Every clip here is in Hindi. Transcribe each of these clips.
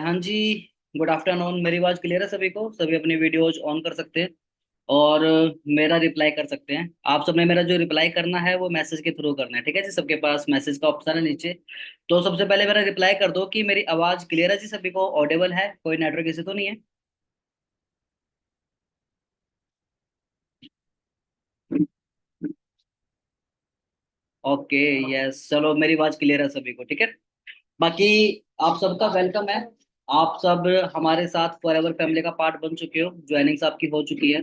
हाँ जी। Good afternoon. मेरी आवाज़ क्लियर है सभी को? सभी अपनी वीडियोज ऑन कर सकते हैं और मेरा रिप्लाई कर सकते हैं। आप सबने मेरा जो रिप्लाई करना है वो मैसेज के थ्रू करना है, ठीक है जी? सबके पास मैसेज का ऑप्शन है नीचे। तो सबसे पहले मेरा रिप्लाई कर दो कि मेरी आवाज़ क्लियर है जी, सभी को ऑडिबल है, कोई नेटवर्क इशू तो नहीं है। ओके। यस, चलो मेरी आवाज़ क्लियर है सभी को, ठीक है। बाकी आप सबका वेलकम है। आप सब हमारे साथ फॉर एवर फैमिली का पार्ट बन चुके हो, ज्वाइनिंग्स आपकी हो चुकी है।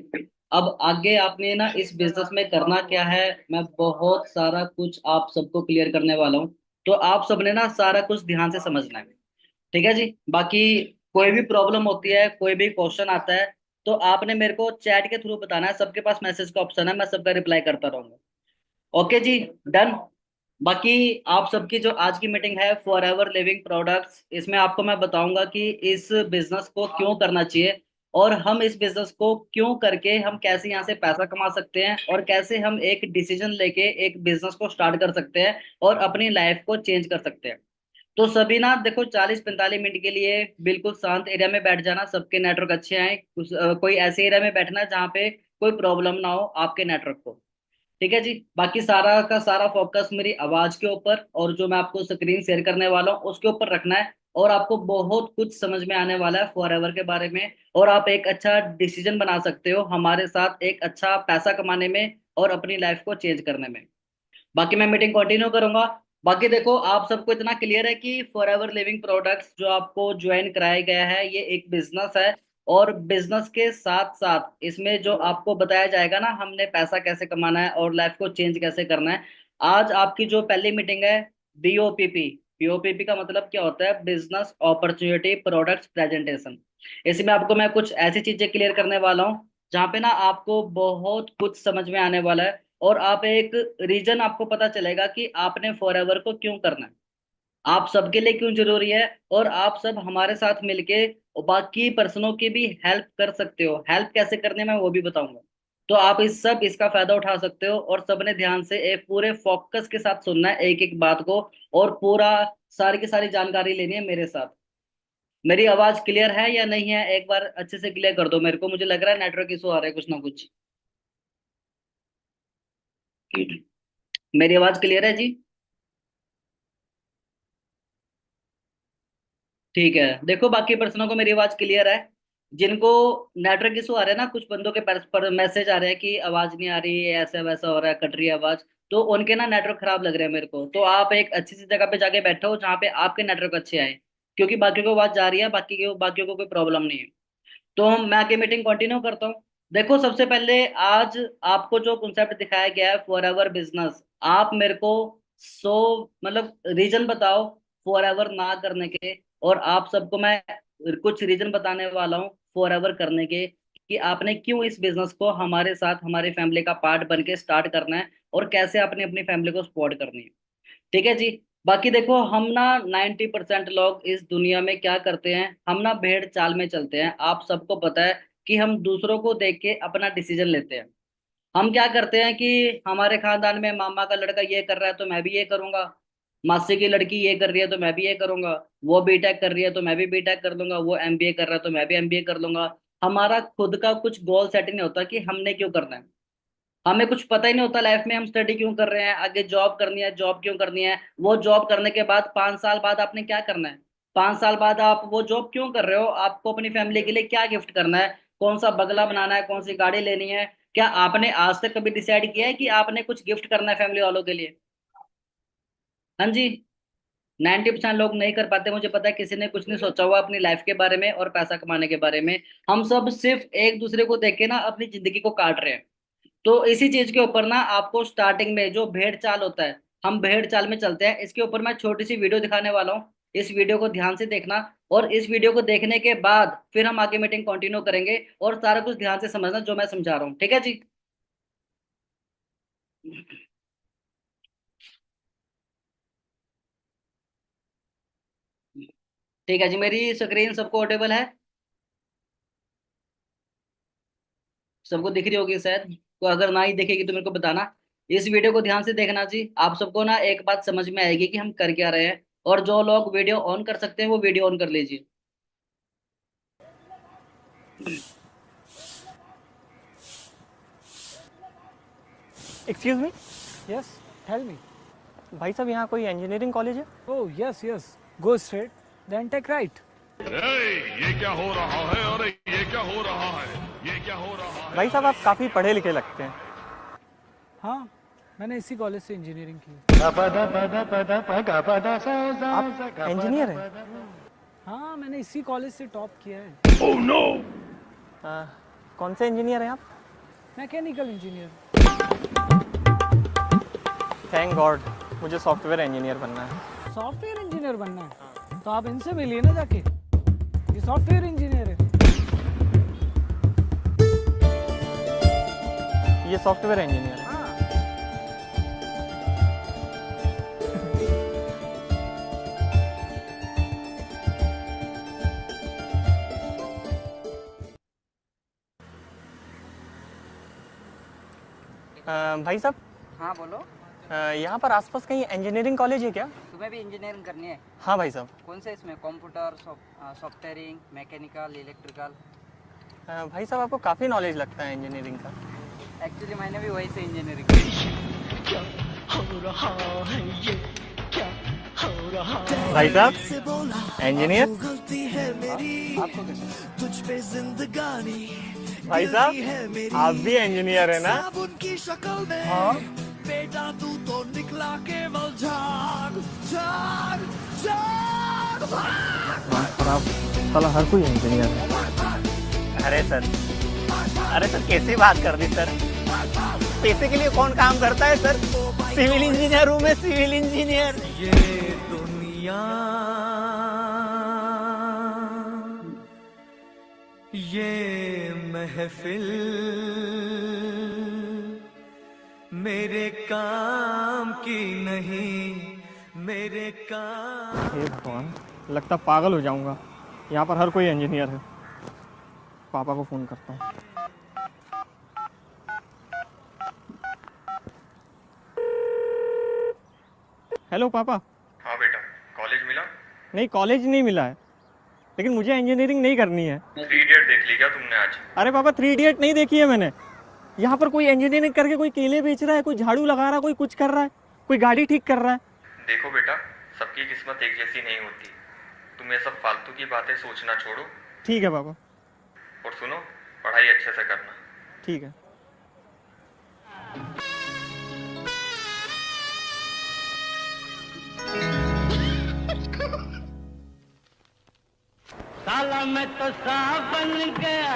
अब आगे आपने ना इस बिजनेस में करना क्या है, मैं बहुत सारा कुछ आप सबको क्लियर करने वाला हूँ। तो आप सबने ना सारा कुछ ध्यान से समझना है, ठीक है जी। बाकी कोई भी प्रॉब्लम होती है, कोई भी क्वेश्चन आता है, तो आपने मेरे को चैट के थ्रू बताना है। सबके पास मैसेज का ऑप्शन है, मैं सबका रिप्लाई करता रहूंगा। ओके जी, डन। बाकी आप सबकी जो आज की मीटिंग है फॉर एवर लिविंग प्रोडक्ट्स, इसमें आपको मैं बताऊंगा कि इस बिजनेस को क्यों करना चाहिए और हम इस बिजनेस को क्यों करके हम कैसे यहाँ से पैसा कमा सकते हैं और कैसे हम एक डिसीजन लेके एक बिजनेस को स्टार्ट कर सकते हैं और अपनी लाइफ को चेंज कर सकते हैं। तो सभी ना देखो, 40-45 मिनट के लिए बिल्कुल शांत एरिया में बैठ जाना, सबके नेटवर्क अच्छे आए। कोई ऐसे एरिया में बैठना जहाँ पे कोई प्रॉब्लम ना हो आपके नेटवर्क को, ठीक है जी। बाकी सारा का सारा फोकस मेरी आवाज के ऊपर और जो मैं आपको स्क्रीन शेयर करने वाला हूँ उसके ऊपर रखना है। और आपको बहुत कुछ समझ में आने वाला है फॉर एवर के बारे में, और आप एक अच्छा डिसीजन बना सकते हो हमारे साथ एक अच्छा पैसा कमाने में और अपनी लाइफ को चेंज करने में। बाकी मैं मीटिंग कंटिन्यू करूंगा। बाकी देखो, आप सबको इतना क्लियर है कि फॉर एवर लिविंग प्रोडक्ट्स जो आपको ज्वाइन कराया गया है ये एक बिजनेस है। और बिजनेस के साथ साथ इसमें जो आपको बताया जाएगा ना, हमने पैसा कैसे कमाना है और लाइफ को चेंज कैसे करना है। आज आपकी जो पहली मीटिंग है, बीओपीपी। बीओपीपी का मतलब क्या होता है? Business opportunity products presentation. इसमें आपको मैं कुछ ऐसी चीजें क्लियर करने वाला हूँ जहाँ पे ना आपको बहुत कुछ समझ में आने वाला है और आप एक रीजन आपको पता चलेगा कि आपने फॉर एवर को क्यों करना है, आप सबके लिए क्यों जरूरी है, और आप सब हमारे साथ मिलके बाकी पर्सनों की भी हेल्प कर सकते हो। हेल्प कैसे करने में वो भी बताऊंगा। तो आप इस सब इसका फायदा उठा सकते हो और सबने ध्यान से एक पूरे फोकस के साथ सुनना है एक एक बात को, और पूरा सारी की सारी जानकारी लेनी है मेरे साथ। मेरी आवाज क्लियर है या नहीं है? एक बार अच्छे से क्लियर कर दो मेरे को, मुझे लग रहा है नेटवर्क इशू आ रहा है कुछ ना कुछ। मेरी आवाज क्लियर है जी? ठीक है, देखो बाकी पर्सनों को मेरी आवाज क्लियर है। जिनको नेटवर्क इशू आ रहा है ना, कुछ बंदों के पर मैसेज आ रहे हैं कि आवाज नहीं आ रही है, ऐसा वैसा हो रहा है, कट रही है आवाज। तो उनके ना नेटवर्क खराब लग रहे हैं मेरे को। तो आप एक अच्छी सी जगह पे जाके बैठो जहाँ पे आपके नेटवर्क अच्छे आए, क्योंकि बाकियों को आवाज जा रही है, बाकियों को कोई प्रॉब्लम नहीं है। तो मैं आगे मीटिंग कंटिन्यू करता हूँ। देखो सबसे पहले आज आपको जो कॉन्सेप्ट दिखाया गया है फॉर एवर बिजनेस, आप मेरे को सो मतलब रीजन बताओ फॉर एवर ना करने के। और आप सबको मैं कुछ रीजन बताने वाला हूँ फॉर एवर करने के, कि आपने क्यों इस बिजनेस को हमारे साथ हमारे फैमिली का पार्ट बन के स्टार्ट करना है और कैसे आपने अपनी फैमिली को सपोर्ट करनी है, ठीक है जी। बाकी देखो, हम ना 90% लोग इस दुनिया में क्या करते हैं, हम ना भेड़ चाल में चलते हैं। आप सबको पता है कि हम दूसरों को देख के अपना डिसीजन लेते हैं। हम क्या करते हैं कि हमारे खानदान में मामा का लड़का ये कर रहा है तो मैं भी ये करूंगा, मासी की लड़की ये कर रही है तो मैं भी ये करूंगा, वो बीटेक कर रही है तो मैं भी बीटेक कर लूंगा, वो एमबीए कर रहा है तो मैं भी एमबीए कर लूंगा। हमारा खुद का कुछ गोल सेट नहीं होता कि हमने क्यों करना है। हमें कुछ पता ही नहीं होता लाइफ में हम स्टडी क्यों कर रहे हैं, आगे जॉब करनी है, जॉब क्यों करनी है, वो जॉब करने के बाद 5 साल बाद आपने क्या करना है, 5 साल बाद आप वो जॉब क्यों कर रहे हो, आपको अपनी फैमिली के लिए क्या गिफ्ट करना है, कौन सा बंगला बनाना है, कौन सी गाड़ी लेनी है। क्या आपने आज तक कभी डिसाइड किया है कि आपने कुछ गिफ्ट करना है फैमिली वालों के लिए? हाँ जी। 90% लोग नहीं कर पाते, मुझे पता है किसी ने कुछ नहीं सोचा हुआ अपनी लाइफ के बारे में और पैसा कमाने के बारे में। हम सब सिर्फ एक दूसरे को देख के ना अपनी जिंदगी को काट रहे हैं। तो इसी चीज के ऊपर ना आपको स्टार्टिंग में जो भेड़ चाल होता है, हम भेड़ चाल में चलते हैं, इसके ऊपर मैं छोटी सी वीडियो दिखाने वाला हूँ। इस वीडियो को ध्यान से देखना, और इस वीडियो को देखने के बाद फिर हम आगे मीटिंग कंटिन्यू करेंगे, और सारा कुछ ध्यान से समझना जो मैं समझा रहा हूँ, ठीक है जी। ठीक है जी, मेरी स्क्रीन सबको ऑटेबल है? सबको दिख रही होगी शायद, तो अगर ना ही दिखेगी तो मेरे को बताना। इस वीडियो को ध्यान से देखना जी, आप सबको ना एक बात समझ में आएगी कि हम कर क्या रहे हैं। और जो लोग वीडियो ऑन कर सकते हैं वो वीडियो ऑन कर लीजिए। Excuse me. Yes, tell me. भाई साहब, यहाँ कोई इंजीनियरिंग कॉलेज है? Oh, yes, yes. Go straight, then take right. ये क्या हो रहा है? अरे ये क्या हो रहा है? ये क्या हो रहा है? भाई साहब, आप काफ़ी पढ़े लिखे लगते हैं। हाँ, मैंने इसी कॉलेज से इंजीनियरिंग की। आप इंजीनियर हैं? हाँ, मैंने इसी कॉलेज से टॉप किया है। Oh no! कौन से इंजीनियर हैं आप? Mechanical engineer. थैंक गॉड, मुझे सॉफ्टवेयर इंजीनियर बनना है। सॉफ्टवेयर इंजीनियर बनना है तो आप इनसे मिलिए ना जाके, ये सॉफ्टवेयर इंजीनियर है। ये सॉफ्टवेयर इंजीनियर है। भाई साहब, हाँ बोलो। यहाँ पर आसपास कहीं इंजीनियरिंग कॉलेज है क्या? तुम्हें भी इंजीनियरिंग करनी है? हाँ भाई साहब। कौन से इसमें? Computer, softwaring, mechanical, electrical? भाई साहब, आपको काफ़ी नॉलेज लगता है इंजीनियरिंग का। एक्चुअली मैंने भी वही से इंजीनियरिंग की। भाई साहब, इंजीनियर। आपको कैसे? तुझ पे जिंदगानी भाई साहब, आप भी इंजीनियर है ना? उनकी शक्ल में हाँ। बेटा तू तो निकला केवल झाग झाग झाग खराब साला, हर कोई इंजीनियर है। अरे सर कैसी बात कर दी सर? पैसे के लिए कौन काम करता है सर? सिविल इंजीनियर हूँ मैं, सिविल इंजीनियर। ये दुनिया ये महफिल मेरे काम की नहीं, मेरे काम। हे भगवान, लगता पागल हो जाऊंगा। यहाँ पर हर कोई इंजीनियर है। पापा को फ़ोन करता हूँ। हेलो पापा। हाँ बेटा, कॉलेज मिला? नहीं, कॉलेज नहीं मिला है, लेकिन मुझे इंजीनियरिंग नहीं करनी है। 3 इडियट देख ली क्या तुमने आज? अरे पापा, 3 इडियट नहीं देखी है मैंने। यहाँ पर कोई इंजीनियरिंग करके कोई केले बेच रहा है, कोई झाड़ू लगा रहा है, कोई कुछ कर रहा है, कोई गाड़ी ठीक कर रहा है। देखो बेटा, सबकी किस्मत एक जैसी नहीं होती। तुम ये सब फालतू की बातें सोचना छोड़ो ठीक है पापा। और सुनो, पढ़ाई अच्छे से करना। ठीक है। साला मैं तो साहब बन गया,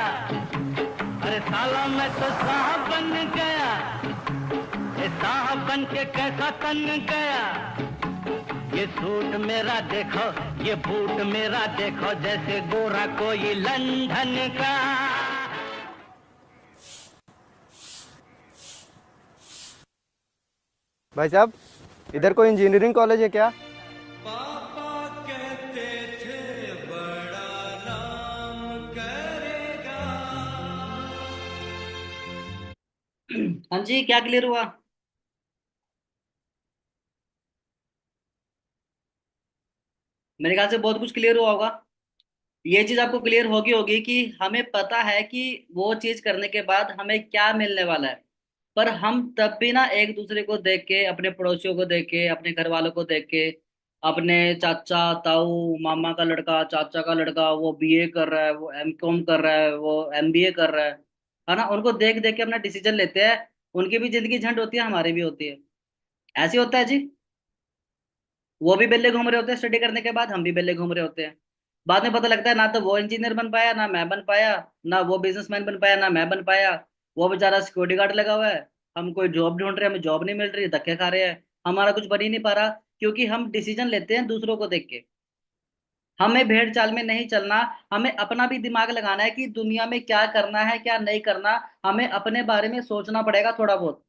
अरे साला मैं तो साहब बन गया, ये साहब बन के कैसा तन गया। ये सूट मेरा देखो, ये बूट मेरा देखो, जैसे गोरा कोई लंदन का। भाई साहब, इधर कोई इंजीनियरिंग कॉलेज है क्या? हाँ जी, क्या क्लियर हुआ? मेरे ख्याल से बहुत कुछ क्लियर हुआ होगा। ये चीज आपको क्लियर होगी होगी कि हमें पता है कि वो चीज करने के बाद हमें क्या मिलने वाला है, पर हम तब भी ना एक दूसरे को देख के, अपने पड़ोसियों को देख के, अपने घर वालों को देख के, अपने चाचा ताऊ मामा का लड़का चाचा का लड़का वो बीए कर रहा है, वो एमकॉम कर रहा है, वो एमबीए कर रहा है ना, उनको देख देख के अपना डिसीजन लेते हैं। उनकी भी जिंदगी झंड होती है, हमारी भी होती है। ऐसे होता है जी। वो भी बेल्ले घूम रहे होते हैं स्टडी करने के बाद, हम भी बेल्ले घूम रहे होते हैं। बाद में पता लगता है ना तो वो इंजीनियर बन पाया ना मैं बन पाया, ना वो बिजनेसमैन बन पाया ना मैं बन पाया। वो बेचारा सिक्योरिटी गार्ड लगा हुआ है, हम कोई जॉब ढूंढ रहे हैं, हमें जॉब नहीं मिल रही, धक्के खा रहे हैं। हमारा कुछ बन ही नहीं पा रहा, क्योंकि हम डिसीजन लेते हैं दूसरों को देख के। हमें भेड़ चाल में नहीं चलना। हमें अपना भी दिमाग लगाना है कि दुनिया में क्या करना है क्या नहीं करना। हमें अपने बारे में सोचना पड़ेगा थोड़ा बहुत।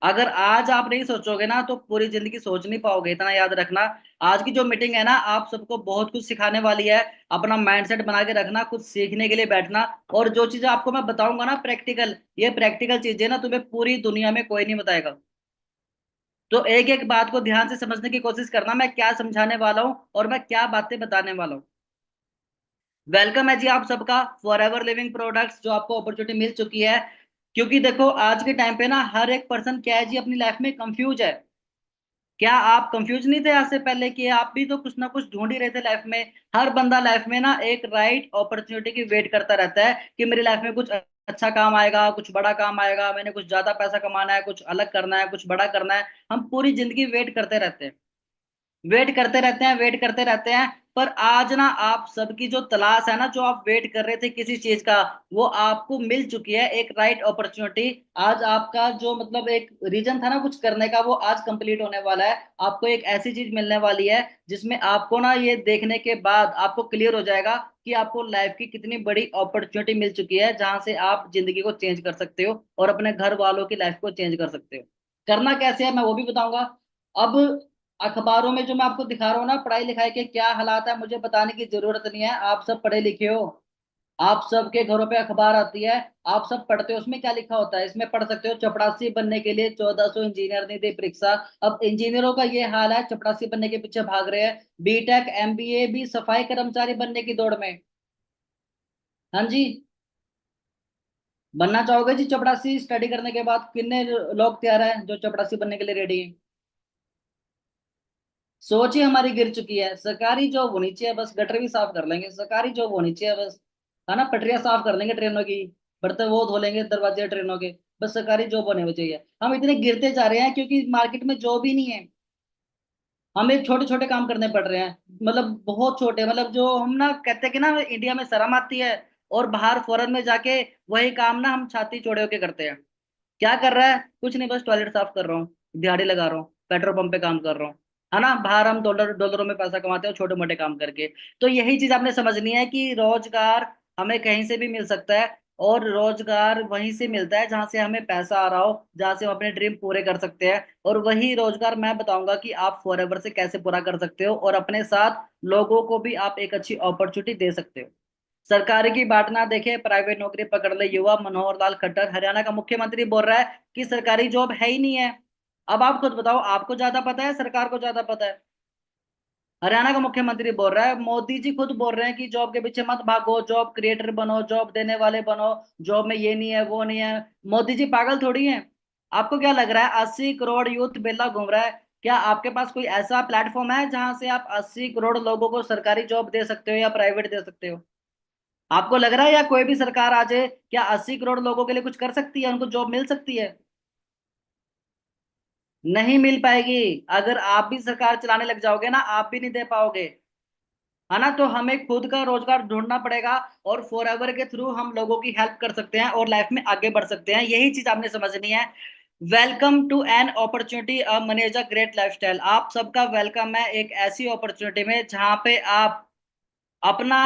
अगर आज आप नहीं सोचोगे ना तो पूरी जिंदगी सोच नहीं पाओगे, इतना याद रखना। आज की जो मीटिंग है ना, आप सबको बहुत कुछ सिखाने वाली है। अपना माइंडसेट बना के रखना, कुछ सीखने के लिए बैठना। और जो चीजें आपको मैं बताऊंगा ना प्रैक्टिकल, ये प्रैक्टिकल चीजें ना तुम्हें पूरी दुनिया में कोई नहीं बताएगा। तो एक एक बात को ध्यान से समझने की कोशिश करना, मैं क्या समझाने वाला हूँ और मैं क्या बातें बताने वाला हूँ। वेलकम है जी आप सबका फॉर एवर लिविंग प्रोडक्ट्स, जो आपको अपॉर्चुनिटी मिल चुकी है। क्योंकि देखो आज के टाइम पे ना हर एक पर्सन क्या है जी, अपनी लाइफ में कंफ्यूज है। क्या आप कंफ्यूज नहीं थे आज से पहले? कि आप भी तो कुछ ना कुछ ढूंढ ही रहे थे लाइफ में। हर बंदा लाइफ में ना एक राइट अपॉर्चुनिटी की वेट करता रहता है कि मेरी लाइफ में कुछ अच्छा काम आएगा, कुछ बड़ा काम आएगा, मैंने कुछ ज्यादा पैसा कमाना है, कुछ अलग करना है, कुछ बड़ा करना है। हम पूरी जिंदगी वेट करते रहते हैं, वेट करते रहते हैं, वेट करते रहते हैं। पर आज ना आप सबकी जो तलाश है ना, जो आप वेट कर रहे थे किसी चीज का, वो आपको मिल चुकी है, एक राइट अपॉर्चुनिटी। आज आपका जो मतलब एक रीजन था ना कुछ करने का, वो आज कंप्लीट होने वाला है। आपको एक ऐसी चीज मिलने वाली है जिसमें आपको ना ये देखने के बाद आपको क्लियर हो जाएगा कि आपको लाइफ की कितनी बड़ी अपॉर्चुनिटी मिल चुकी है, जहां से आप जिंदगी को चेंज कर सकते हो और अपने घर वालों की लाइफ को चेंज कर सकते हो। करना कैसे है मैं वो भी बताऊंगा। अब अखबारों में जो मैं आपको दिखा रहा हूँ ना, पढ़ाई लिखाई के क्या हालात है, मुझे बताने की जरूरत नहीं है। आप सब पढ़े लिखे हो, आप सबके घरों पे अखबार आती है, आप सब पढ़ते हो। उसमें क्या लिखा होता है? इसमें पढ़ सकते हो, चपड़ासी बनने के लिए 1400 इंजीनियर ने दी परीक्षा। अब इंजीनियरों का ये हाल है, चपड़ासी बनने के पीछे भाग रहे हैं। बीटेक एमबीए भी सफाई कर्मचारी बनने की दौड़ में। हाँ जी, बनना चाहोगे जी चपड़ासी? स्टडी करने के बाद कितने लोग तैयार हैं जो चपड़ासी बनने के लिए रेडी हैं? सोच ही हमारी गिर चुकी है। सरकारी जॉब होनी चाहिए, बस गटर भी साफ कर लेंगे। सरकारी जॉब होनी चाहिए बस, है ना, पटरियां साफ कर लेंगे ट्रेनों की, बर्तन वो धो लेंगे दरवाजे ट्रेनों के। बस सरकारी जॉब होनी चाहिए। हम इतने गिरते जा रहे हैं क्योंकि मार्केट में जॉब ही नहीं है। हमें छोटे छोटे काम करने पड़ रहे हैं, मतलब बहुत छोटे, मतलब जो हम ना कहते हैं कि ना इंडिया में शर्म आती है, और बाहर फॉरेन में जाके वही काम ना हम छाती चौड़े होके करते हैं। क्या कर रहा है? कुछ नहीं, बस टॉयलेट साफ कर रहा हूँ, दिहाड़ी लगा रहा हूँ, पेट्रोल पंप पे काम कर रहा हूँ, है ना। बाहर हम डॉलरों में पैसा कमाते हैं छोटे मोटे काम करके। तो यही चीज आपने समझनी है कि रोजगार हमें कहीं से भी मिल सकता है, और रोजगार वहीं से मिलता है जहां से हमें पैसा आ रहा हो, जहां से हम अपने ड्रीम पूरे कर सकते हैं। और वही रोजगार मैं बताऊंगा कि आप फॉरएवर से कैसे पूरा कर सकते हो, और अपने साथ लोगों को भी आप एक अच्छी अपॉर्चुनिटी दे सकते हो। सरकारी की बाट ना देखे, प्राइवेट नौकरी पकड़ ले युवा, मनोहर लाल खट्टर हरियाणा का मुख्यमंत्री बोल रहा है कि सरकारी जॉब है ही नहीं है। अब आप खुद बताओ, आपको ज्यादा पता है सरकार को ज्यादा पता है? हरियाणा का मुख्यमंत्री बोल रहा है, मोदी जी खुद बोल रहे हैं कि जॉब के पीछे मत भागो, जॉब क्रिएटर बनो, जॉब देने वाले बनो, जॉब में ये नहीं है वो नहीं है। मोदी जी पागल थोड़ी हैं। आपको क्या लग रहा है 80 करोड़ यूथ बेला घूम रहा है? क्या आपके पास कोई ऐसा प्लेटफॉर्म है जहां से आप 80 करोड़ लोगों को सरकारी जॉब दे सकते हो या प्राइवेट दे सकते हो? आपको लग रहा है या कोई भी सरकार आ जाए, क्या 80 करोड़ लोगों के लिए कुछ कर सकती है, उनको जॉब मिल सकती है? नहीं मिल पाएगी। अगर आप भी सरकार चलाने लग जाओगे ना, आप भी नहीं दे पाओगे, है ना। तो हमें खुद का रोजगार ढूंढना पड़ेगा, और फॉरएवर के थ्रू हम लोगों की हेल्प कर सकते हैं और लाइफ में आगे बढ़ सकते हैं। यही चीज आपने समझनी है। Welcome to an opportunity manage a great lifestyle. आप सबका वेलकम है एक ऐसी अपॉर्चुनिटी में जहां पे आप अपना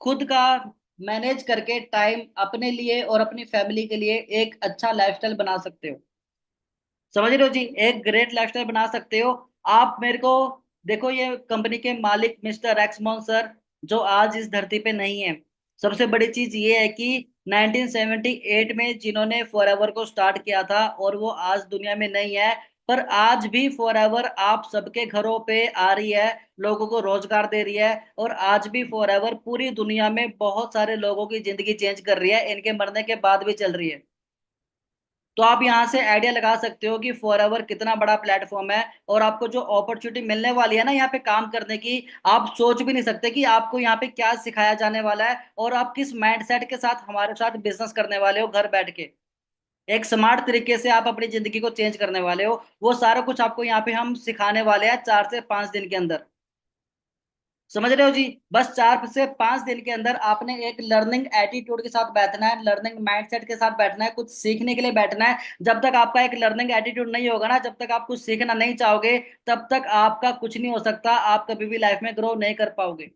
खुद का मैनेज करके टाइम अपने लिए और अपनी फैमिली के लिए एक अच्छा लाइफस्टाइल बना सकते हो। समझ रहे हो जी? एक ग्रेट लाइफस्टाइल बना सकते हो। आप मेरे को देखो, ये कंपनी के मालिक मिस्टर एक्समोन सर, जो आज इस धरती पे नहीं है। सबसे बड़ी चीज ये है कि 1978 में जिन्होंने फॉरएवर को स्टार्ट किया था, और वो आज दुनिया में नहीं है, पर आज भी फॉरएवर आप सबके घरों पे आ रही है, लोगों को रोजगार दे रही है। और आज भी फॉरएवर पूरी दुनिया में बहुत सारे लोगों की जिंदगी चेंज कर रही है, इनके मरने के बाद भी चल रही है। तो आप यहाँ से आइडिया लगा सकते हो कि फॉरएवर कितना बड़ा प्लेटफॉर्म है, और आपको जो अपॉर्चुनिटी मिलने वाली है ना यहाँ पे काम करने की, आप सोच भी नहीं सकते कि आपको यहाँ पे क्या सिखाया जाने वाला है, और आप किस माइंडसेट के साथ हमारे साथ बिजनेस करने वाले हो घर बैठ के। एक स्मार्ट तरीके से आप अपनी जिंदगी को चेंज करने वाले हो, वो सारा कुछ आपको यहाँ पे हम सिखाने वाले हैं 4 से 5 दिन के अंदर। समझ रहे हो जी? बस 4 से 5 दिन के अंदर आपने एक लर्निंग एटीट्यूड के साथ बैठना है, लर्निंग माइंडसेट के साथ बैठना है, कुछ सीखने के लिए बैठना है। जब तक आपका एक लर्निंग एटीट्यूड नहीं होगा ना, जब तक आप कुछ सीखना नहीं चाहोगे, तब तक आपका कुछ नहीं हो सकता, आप कभी भी लाइफ में ग्रो नहीं कर पाओगे।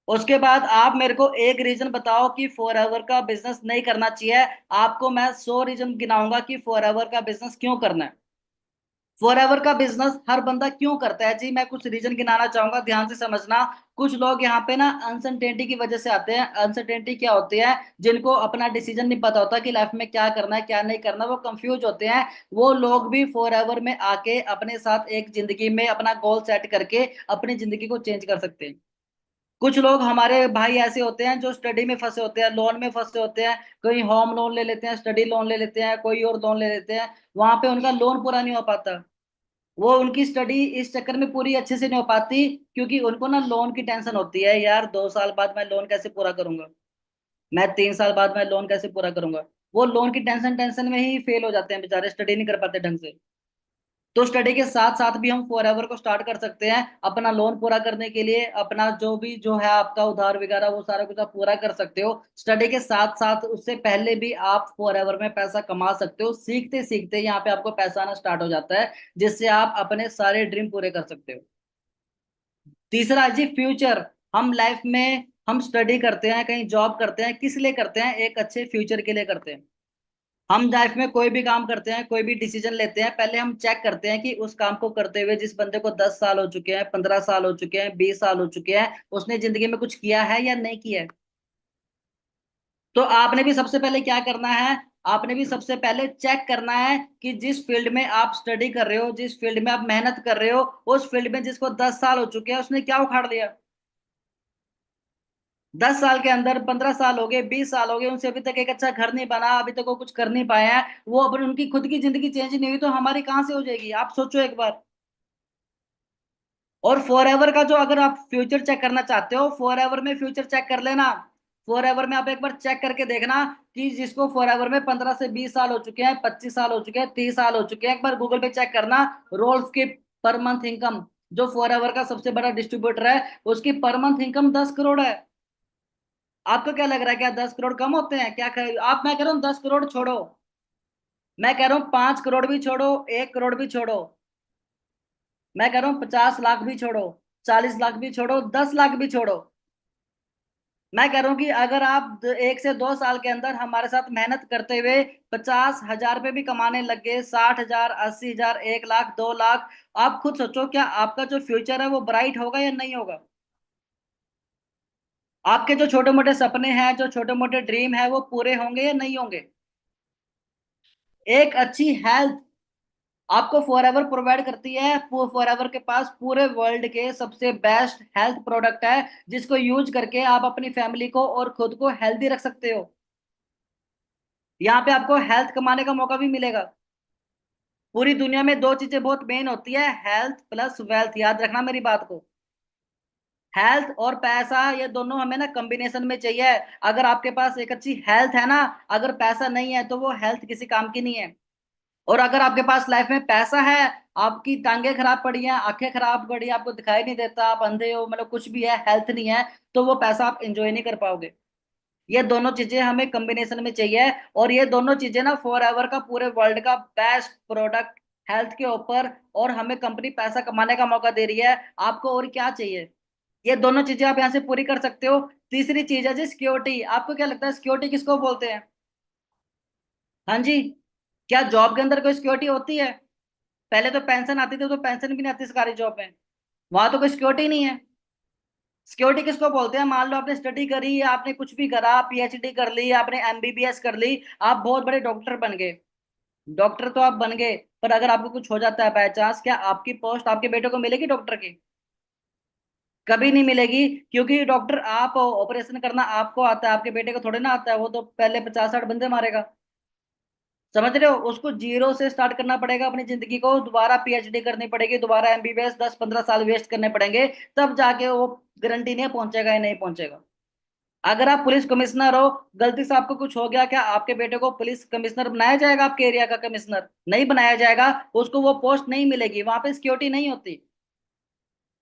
उसके बाद आप मेरे को एक रीजन बताओ कि फॉरएवर का बिजनेस नहीं करना चाहिए। आपको मैं 100 रीजन गिनाऊंगा कि फॉरएवर का बिजनेस क्यों करना है। फॉरएवर का बिजनेस हर बंदा क्यों करता है जी, मैं कुछ रीजन गिनाना चाहूंगा, ध्यान से समझना। कुछ लोग यहाँ पे ना अनसर्टेनिटी की वजह से आते हैं। अनसर्टेनिटी क्या होती है? जिनको अपना डिसीजन नहीं पता होता कि लाइफ में क्या करना है क्या नहीं करना, वो कंफ्यूज होते हैं। वो लोग भी फॉरएवर में आके अपने साथ एक जिंदगी में अपना गोल सेट करके अपनी जिंदगी को चेंज कर सकते हैं। कुछ लोग हमारे भाई ऐसे होते हैं जो स्टडी में फंसे होते हैं, लोन में फंसे होते हैं, कोई होम लोन ले लेते हैं, स्टडी लोन ले लेते हैं, कोई और लोन ले लेते हैं, वहां पे उनका लोन पूरा नहीं हो पाता। वो उनकी स्टडी इस चक्कर में पूरी अच्छे से नहीं हो पाती, क्योंकि उनको ना लोन की टेंशन होती है, यार 2 साल बाद मैं लोन कैसे पूरा करूंगा, मैं 3 साल बाद मैं लोन कैसे पूरा करूंगा। वो लोन की टेंशन टेंशन में ही फेल हो जाते हैं बेचारे, स्टडी नहीं कर पाते ढंग से। तो स्टडी के साथ साथ भी हम फॉर एवर को स्टार्ट कर सकते हैं अपना लोन पूरा करने के लिए, अपना जो भी जो है आपका उधार वगैरह वो सारा कुछ आप पूरा कर सकते हो स्टडी के साथ साथ। उससे पहले भी आप फॉर एवर में पैसा कमा सकते हो, सीखते सीखते यहाँ पे आपको पैसा आना स्टार्ट हो जाता है, जिससे आप अपने सारे ड्रीम पूरे कर सकते हो। तीसरा जी फ्यूचर। हम लाइफ में हम स्टडी करते हैं, कहीं जॉब करते हैं, किस लिए करते हैं? एक अच्छे फ्यूचर के लिए करते हैं। हम लाइफ में कोई भी काम करते हैं, कोई भी डिसीजन लेते हैं, पहले हम चेक करते हैं कि उस काम को करते हुए जिस बंदे को 10 साल हो चुके हैं, 15 साल हो चुके हैं, 20 साल हो चुके हैं, उसने जिंदगी में कुछ किया है या नहीं किया है। तो आपने भी सबसे पहले क्या करना है? आपने भी सबसे पहले चेक करना है कि जिस फील्ड में आप स्टडी कर रहे हो, जिस फील्ड में आप मेहनत कर रहे हो, उस फील्ड में जिसको 10 साल हो चुके हैं उसने क्या उखाड़ लिया। 10 साल के अंदर 15 साल हो गए, 20 साल हो गए, उनसे अभी तक एक अच्छा घर नहीं बना, अभी तक वो कुछ कर नहीं पाया है, वो अपनी उनकी खुद की जिंदगी चेंज नहीं हुई, तो हमारी कहाँ से हो जाएगी? आप सोचो एक बार। और फॉर एवर का जो अगर आप फ्यूचर चेक करना चाहते हो, फॉर एवर में फ्यूचर चेक कर लेना। फॉर एवर में आप एक बार चेक करके देखना कि जिसको फॉर एवर में 15 से 20 साल हो चुके हैं, 25 साल हो चुके हैं, 30 साल हो चुके हैं, एक बार गूगल पे चेक करना। रोल्स की पर मंथ इनकम, जो फॉर एवर का सबसे बड़ा डिस्ट्रीब्यूटर है, उसकी पर मंथ इनकम 10 करोड़ है। आपको क्या लग रहा है, क्या 10 करोड़ कम होते हैं क्या? आप, मैं कह रहा हूँ 10 करोड़ छोड़ो, मैं कह रहा हूँ 5 करोड़ भी छोड़ो, 1 करोड़ भी छोड़ो, मैं कह रहा हूँ 50 लाख भी छोड़ो, 40 लाख भी छोड़ो, 10 लाख भी छोड़ो। मैं कह रहा हूँ कि अगर आप 1 से 2 साल के अंदर हमारे साथ मेहनत करते हुए 50,000 रुपये भी कमाने लग गए, 60,000, 80,000, 1 लाख, 2 लाख, आप खुद सोचो क्या आपका जो फ्यूचर है वो ब्राइट होगा या नहीं होगा? आपके जो छोटे मोटे सपने हैं, जो छोटे मोटे ड्रीम है, वो पूरे होंगे या नहीं होंगे? एक अच्छी हेल्थ आपको फॉर एवर प्रोवाइड करती है। फॉर एवर के पास पूरे वर्ल्ड के सबसे बेस्ट हेल्थ प्रोडक्ट है, जिसको यूज करके आप अपनी फैमिली को और खुद को हेल्दी रख सकते हो। यहाँ पे आपको हेल्थ कमाने का मौका भी मिलेगा। पूरी दुनिया में दो चीजें बहुत मेन होती है, हेल्थ प्लस वेल्थ, याद रखना मेरी बात को। हेल्थ और पैसा ये दोनों हमें ना कॉम्बिनेशन में चाहिए। अगर आपके पास एक अच्छी हेल्थ है ना, अगर पैसा नहीं है तो वो हेल्थ किसी काम की नहीं है। और अगर आपके पास लाइफ में पैसा है, आपकी टांगे खराब पड़ी हैं, आंखें खराब पड़ी, आपको दिखाई नहीं देता, आप अंधे हो, मतलब कुछ भी है, हेल्थ नहीं है, तो वो पैसा आप एंजॉय नहीं कर पाओगे। ये दोनों चीजें हमें कॉम्बिनेशन में चाहिए। और ये दोनों चीजें ना फॉर एवर का पूरे वर्ल्ड का बेस्ट प्रोडक्ट हेल्थ के ऊपर, और हमें कंपनी पैसा कमाने का मौका दे रही है। आपको और क्या चाहिए? ये दोनों चीजें आप यहाँ से पूरी कर सकते हो। तीसरी चीज है जी सिक्योरिटी। आपको क्या लगता है सिक्योरिटी किसको बोलते हैं? हाँ जी, क्या जॉब के अंदर कोई सिक्योरिटी होती है? पहले तो पेंशन आती थी, तो पेंशन भी नहीं आती सरकारी जॉब में, वहां तो कोई सिक्योरिटी नहीं है। सिक्योरिटी किसको बोलते हैं? मान लो आपने स्टडी करी, आपने कुछ भी करा, पीएचडी कर ली, आपने एमबीबीएस कर ली, आप बहुत बड़े डॉक्टर बन गए, डॉक्टर तो आप बन गए, पर अगर आपको कुछ हो जाता है बाय चांस, क्या आपकी पोस्ट आपके बेटे को मिलेगी डॉक्टर की? कभी नहीं मिलेगी, क्योंकि डॉक्टर, आप ऑपरेशन करना आपको आता है, आपके बेटे को थोड़े ना आता है, वो तो पहले 50-60 बंदे मारेगा। समझ रहे हो? उसको जीरो से स्टार्ट करना पड़ेगा अपनी जिंदगी को, दोबारा पीएचडी करनी पड़ेगी, दोबारा एमबीबीएस 10-15 साल वेस्ट करने पड़ेंगे, तब जाके वो गारंटी नहीं है पहुंचेगा या नहीं पहुंचेगा। अगर आप पुलिस कमिश्नर हो, गलती से आपको कुछ हो गया, क्या आपके बेटे को पुलिस कमिश्नर बनाया जाएगा? आपके एरिया का कमिश्नर नहीं बनाया जाएगा, उसको वो पोस्ट नहीं मिलेगी, वहां पे सिक्योरिटी नहीं होती।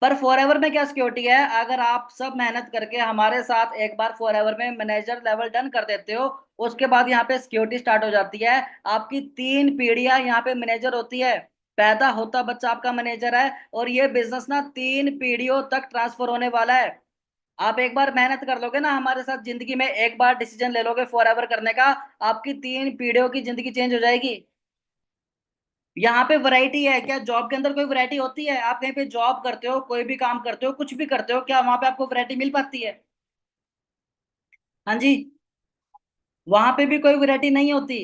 पर फॉर एवर में क्या सिक्योरिटी है? अगर आप सब मेहनत करके हमारे साथ एक बार फॉर एवर में मैनेजर लेवल डन कर देते हो, उसके बाद यहाँ पे सिक्योरिटी स्टार्ट हो जाती है। आपकी 3 पीढ़ियां यहाँ पे मैनेजर होती है, पैदा होता बच्चा आपका मैनेजर है, और ये बिजनेस ना 3 पीढ़ियों तक ट्रांसफर होने वाला है। आप एक बार मेहनत कर लोगे ना हमारे साथ जिंदगी में, एक बार डिसीजन ले लोगे फॉर एवर करने का, आपकी 3 पीढ़ियों की जिंदगी चेंज हो जाएगी। यहाँ पे वैरायटी है क्या? जॉब के अंदर कोई वैरायटी होती है? आप कहीं पे जॉब करते हो, कोई भी काम करते हो, कुछ भी करते हो, क्या वहां पे आपको वैरायटी मिल पाती है? हाँ जी, वहां पे भी कोई वैरायटी नहीं होती।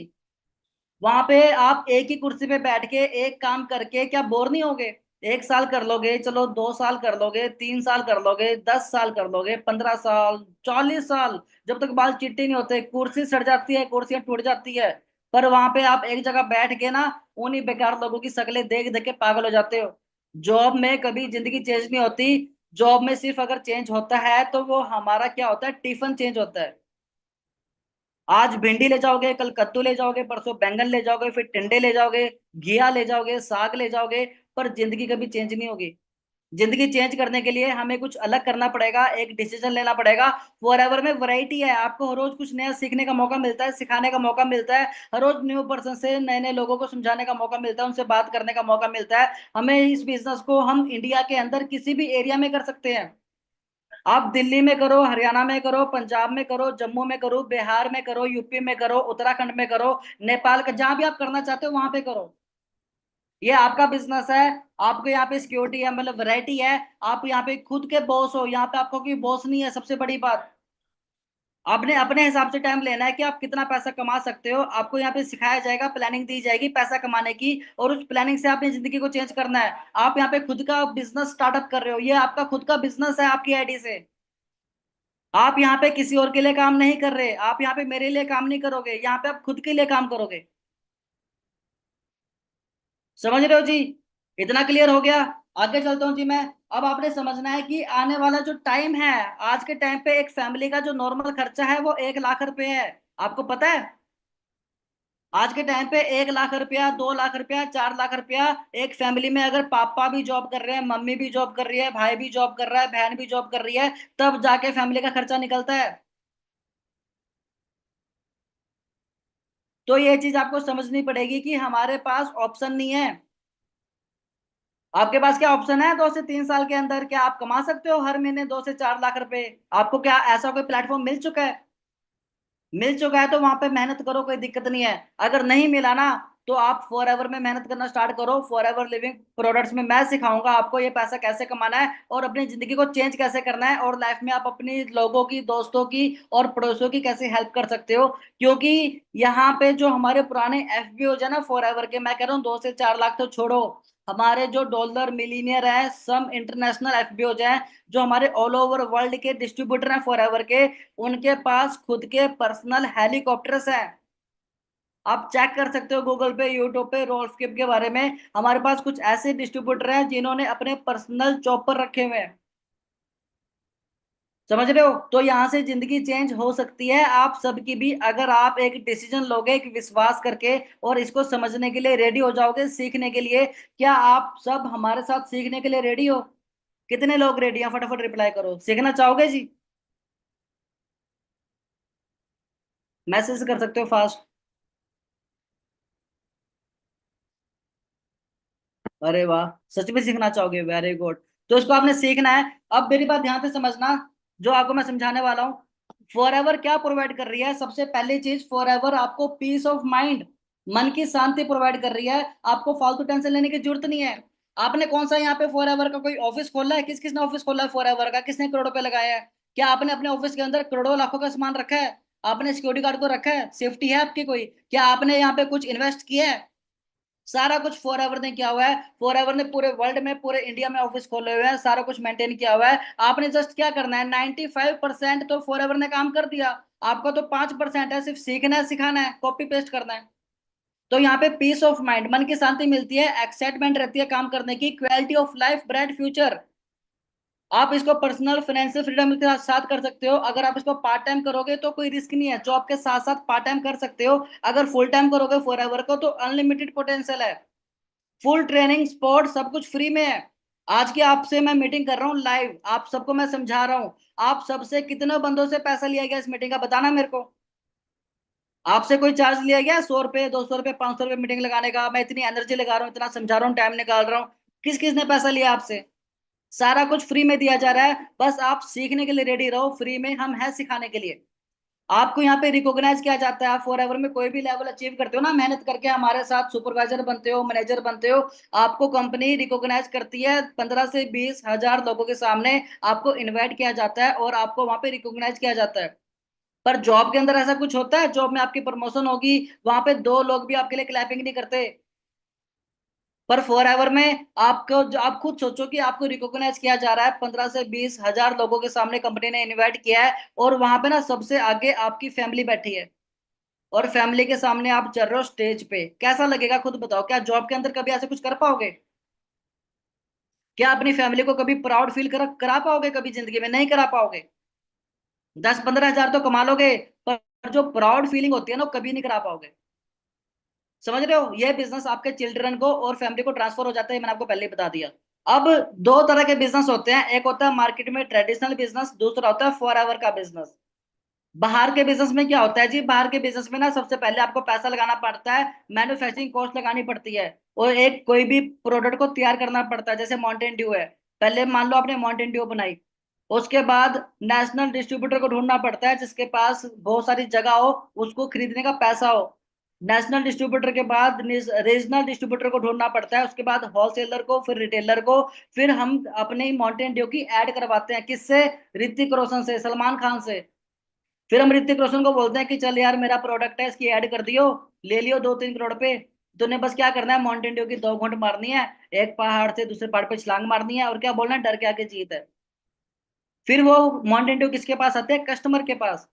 वहां पे आप एक ही कुर्सी पे बैठ के एक काम करके क्या बोर नहीं होगे? 1 साल कर लोगे, चलो 2 साल कर लोगे, 3 साल कर लोगे, 10 साल कर लोगे, 15 साल, 40 साल, जब तक बाल चिट्टे नहीं होते, कुर्सी सड़ जाती है, कुर्सियां टूट जाती है, पर वहां पे आप एक जगह बैठ के ना उन्हीं बेकार लोगों की शक्लें देख देख के पागल हो जाते हो। जॉब में कभी जिंदगी चेंज नहीं होती। जॉब में सिर्फ अगर चेंज होता है तो वो हमारा क्या होता है, टिफिन चेंज होता है। आज भिंडी ले जाओगे, कल कद्दू ले जाओगे, परसों बैंगन ले जाओगे, फिर टिंडे ले जाओगे, घिया ले जाओगे, साग ले जाओगे, पर जिंदगी कभी चेंज नहीं होगी। जिंदगी चेंज करने के लिए हमें कुछ अलग करना पड़ेगा, एक डिसीजन लेना पड़ेगा। फॉरएवर में वैरायटी है, आपको हर रोज कुछ नया सीखने का मौका मिलता है, सिखाने का मौका मिलता है, हर रोज न्यू पर्सन से नए नए लोगों को समझाने का मौका मिलता है, उनसे बात करने का मौका मिलता है। हमें इस बिजनेस को हम इंडिया के अंदर किसी भी एरिया में कर सकते हैं। आप दिल्ली में करो, हरियाणा में करो, पंजाब में करो, जम्मू में करो, बिहार में करो, यूपी में करो, उत्तराखंड में करो, नेपाल का, जहां भी आप करना चाहते हो वहां पे करो। ये आपका बिजनेस है। आपको यहाँ पे सिक्योरिटी है, मतलब वैरायटी है। आप यहाँ पे खुद के बॉस हो, यहाँ पे आपको कोई बॉस नहीं है। सबसे बड़ी बात, आपने अपने हिसाब से टाइम लेना है कि आप कितना पैसा कमा सकते हो। आपको यहाँ पे सिखाया जाएगा, प्लानिंग दी जाएगी पैसा कमाने की, और उस प्लानिंग से आपने जिंदगी को चेंज करना है। आप यहाँ पे खुद का बिजनेस स्टार्टअप कर रहे हो, ये आपका खुद का बिजनेस है आपकी आईडी से। आप यहाँ पे किसी और के लिए काम नहीं कर रहे, आप यहाँ पे मेरे लिए काम नहीं करोगे, यहाँ पे आप खुद के लिए काम करोगे। समझ रहे हो जी? इतना क्लियर हो गया? आगे चलता हूँ जी मैं। अब आपने समझना है कि आने वाला जो टाइम है, आज के टाइम पे एक फैमिली का जो नॉर्मल खर्चा है वो 1 लाख रुपए है। आपको पता है? आज के टाइम पे 1 लाख रुपया, 2 लाख रुपया, 4 लाख रुपया, एक फैमिली में अगर पापा भी जॉब कर रहे हैं, मम्मी भी जॉब कर रही है, भाई भी जॉब कर रहा है, बहन भी जॉब कर रही है, तब जाके फैमिली का खर्चा निकलता है। तो ये चीज आपको समझनी पड़ेगी कि हमारे पास ऑप्शन नहीं है। आपके पास क्या ऑप्शन है? 2 से 3 साल के अंदर क्या आप कमा सकते हो हर महीने 2 से 4 लाख रुपए? आपको क्या ऐसा कोई प्लेटफॉर्म मिल चुका है? मिल चुका है तो वहां पे मेहनत करो, कोई दिक्कत नहीं है। अगर नहीं मिला ना, तो आप फॉर एवर में मेहनत करना स्टार्ट करो। फॉर एवर लिविंग प्रोडक्ट्स में मैं सिखाऊंगा आपको ये पैसा कैसे कमाना है और अपनी जिंदगी को चेंज कैसे करना है, और लाइफ में आप अपनी लोगों की, दोस्तों की और पड़ोसियों की कैसे हेल्प कर सकते हो। क्योंकि यहाँ पे जो हमारे पुराने एफबीओ है ना फॉर एवर के, मैं कह रहा हूँ 2 से 4 लाख तो छोड़ो, हमारे जो डॉलर मिलीनियर है, सम इंटरनेशनल एफबीओ हैं, जो हमारे ऑल ओवर वर्ल्ड के डिस्ट्रीब्यूटर हैं फॉर एवर के, उनके पास खुद के पर्सनल हेलीकॉप्टर्स हैं। आप चेक कर सकते हो गूगल पे, यूट्यूब पे, रोलस्केप के बारे में। हमारे पास कुछ ऐसे डिस्ट्रीब्यूटर हैं जिन्होंने अपने पर्सनल चॉपर रखे हुए हैं। समझ रहे हो? तो यहाँ से जिंदगी चेंज हो सकती है आप सबकी भी, अगर आप एक डिसीजन लोगे, एक विश्वास करके, और इसको समझने के लिए रेडी हो जाओगे, सीखने के लिए। क्या आप सब हमारे साथ सीखने के लिए रेडी हो? कितने लोग रेडी हैं? फटाफट रिप्लाई करो। सीखना चाहोगे जी? मैसेज कर सकते हो फास्ट। अरे वाह, सच में सीखना चाहोगे, वेरी गुड। तो इसको आपने सीखना है। अब मेरी बात ध्यान से समझना, जो आपको मैं समझाने वाला हूँ। फॉर एवर क्या प्रोवाइड कर रही है? सबसे पहली चीज, फॉर एवर आपको पीस ऑफ माइंड, मन की शांति प्रोवाइड कर रही है। आपको फालतू टेंशन लेने की जरूरत नहीं है। आपने कौन सा यहाँ पे फॉर एवर का कोई ऑफिस खोला है? किस किसने ऑफिस खोला है फॉर एवर का? किसने करोड़ों रुपए लगाए हैं? क्या आपने अपने ऑफिस के अंदर करोड़ों लाखों का सामान रखा है? आपने सिक्योरिटी गार्ड को रखा है? सेफ्टी है आपकी कोई? क्या आपने यहाँ पे कुछ इन्वेस्ट किया है? सारा कुछ फॉर एवर ने किया हुआ है। फॉर एवर ने पूरे वर्ल्ड में, पूरे इंडिया में ऑफिस खोले हुए हैं, सारा कुछ मेंटेन किया हुआ है। आपने जस्ट क्या करना है, 95% तो फॉर एवर ने काम कर दिया। आपका तो 5% है, सिर्फ सीखना है, सिखाना है, कॉपी पेस्ट करना है। तो यहाँ पे पीस ऑफ माइंड, मन की शांति मिलती है, एक्साइटमेंट रहती है काम करने की, quality of life, bright future. आप इसको पर्सनल फाइनेंशियल फ्रीडम के साथ कर सकते हो। अगर आप इसको पार्ट टाइम करोगे तो कोई रिस्क नहीं है, जॉब के साथ साथ पार्ट टाइम कर सकते हो। अगर फुल टाइम करोगे फॉर एवर को तो अनलिमिटेड पोटेंशियल है। फुल ट्रेनिंग, स्पोर्ट, सब कुछ फ्री में है। आज की आपसे मैं मीटिंग कर रहा हूँ लाइव, आप सबको मैं समझा रहा हूँ। आप सबसे कितने बंदों से पैसा लिया गया इस मीटिंग का, बताना मेरे को। आपसे कोई चार्ज लिया गया? 100 रुपए, 200 रुपए, 500 रुपए मीटिंग लगाने का? मैं इतनी एनर्जी लगा रहा हूँ, इतना समझा रहा हूँ, टाइम निकाल रहा हूँ, किस किस ने पैसा लिया आपसे? सारा कुछ फ्री में दिया जा रहा है। बस आप सीखने के लिए रेडी रहो, फ्री में हम हैं सिखाने के लिए। आपको यहाँ पे रिकॉग्नाइज किया जाता है। आप फॉर एवर में कोई भी लेवल अचीव करते हो ना, मेहनत करके हमारे साथ सुपरवाइजर बनते हो, मैनेजर बनते हो, आपको कंपनी रिकॉग्नाइज करती है। 15 से 20 हजार लोगों के सामने आपको इनवाइट किया जाता है और आपको वहां पे रिकॉग्नाइज किया जाता है। पर जॉब के अंदर ऐसा कुछ होता है? जॉब में आपकी प्रमोशन होगी, वहां पे 2 लोग भी आपके लिए क्लैपिंग नहीं करते। पर फॉर एवर में आपको जो आप खुद सोचो कि आपको रिकॉग्नाइज किया जा रहा है, 15 से 20 हजार लोगों के सामने कंपनी ने इनवाइट किया है, और वहां पे ना सबसे आगे आपकी फैमिली बैठी है, और फैमिली के सामने आप चल रहे हो स्टेज पे, कैसा लगेगा खुद बताओ? क्या जॉब के अंदर कभी ऐसे कुछ कर पाओगे? क्या अपनी फैमिली को कभी प्राउड फील करा पाओगे? कभी जिंदगी में नहीं करा पाओगे। 10-15 हजार तो कमा लोगे, पर जो प्राउड फीलिंग होती है ना, वो कभी नहीं करा पाओगे। समझ रहे हो? ये बिजनेस आपके चिल्ड्रन को और फैमिली को ट्रांसफर हो जाता है, मैंने आपको पहले ही बता दिया। अब दो तरह के बिजनेस होते हैं, एक होता है मार्केट में ट्रेडिशनल बिजनेस, दूसरा होता है फॉर एवर का बिजनेस। बाहर के बिजनेस में क्या होता है जी? बाहर के बिजनेस में ना सबसे पहले आपको पैसा लगाना पड़ता है, मैन्युफैक्चरिंग कॉस्ट लगानी पड़ती है, और एक कोई भी प्रोडक्ट को तैयार करना पड़ता है। जैसे माउंटेन ड्यू है, पहले मान लो आपने माउंटेन ड्यू बनाई, उसके बाद नेशनल डिस्ट्रीब्यूटर को ढूंढना पड़ता है जिसके पास बहुत सारी जगह हो, उसको खरीदने का पैसा हो। नेशनल डिस्ट्रीब्यूटर के बाद रीजनल डिस्ट्रीब्यूटर को ढूंढना पड़ता है, उसके बाद होलसेलर को, फिर रिटेलर को। फिर हम अपने माउंटेन ड्यू की ऐड करवाते हैं, किससे? ऋतिक रोशन से, सलमान खान से। फिर हम ऋतिक रोशन को बोलते हैं कि चल यार मेरा प्रोडक्ट है, इसकी ऐड कर दियो, ले लियो 2-3 करोड़ पे। तूने बस क्या करना है, माउंटेन ड्यू की 2 घूंट मारनी है, एक पहाड़ से दूसरे पहाड़ पे छलांग मारनी है, और क्या बोलना है, डर के आगे जीत है। फिर वो माउंटेन ड्यू किसके पास आते हैं? कस्टमर के पास।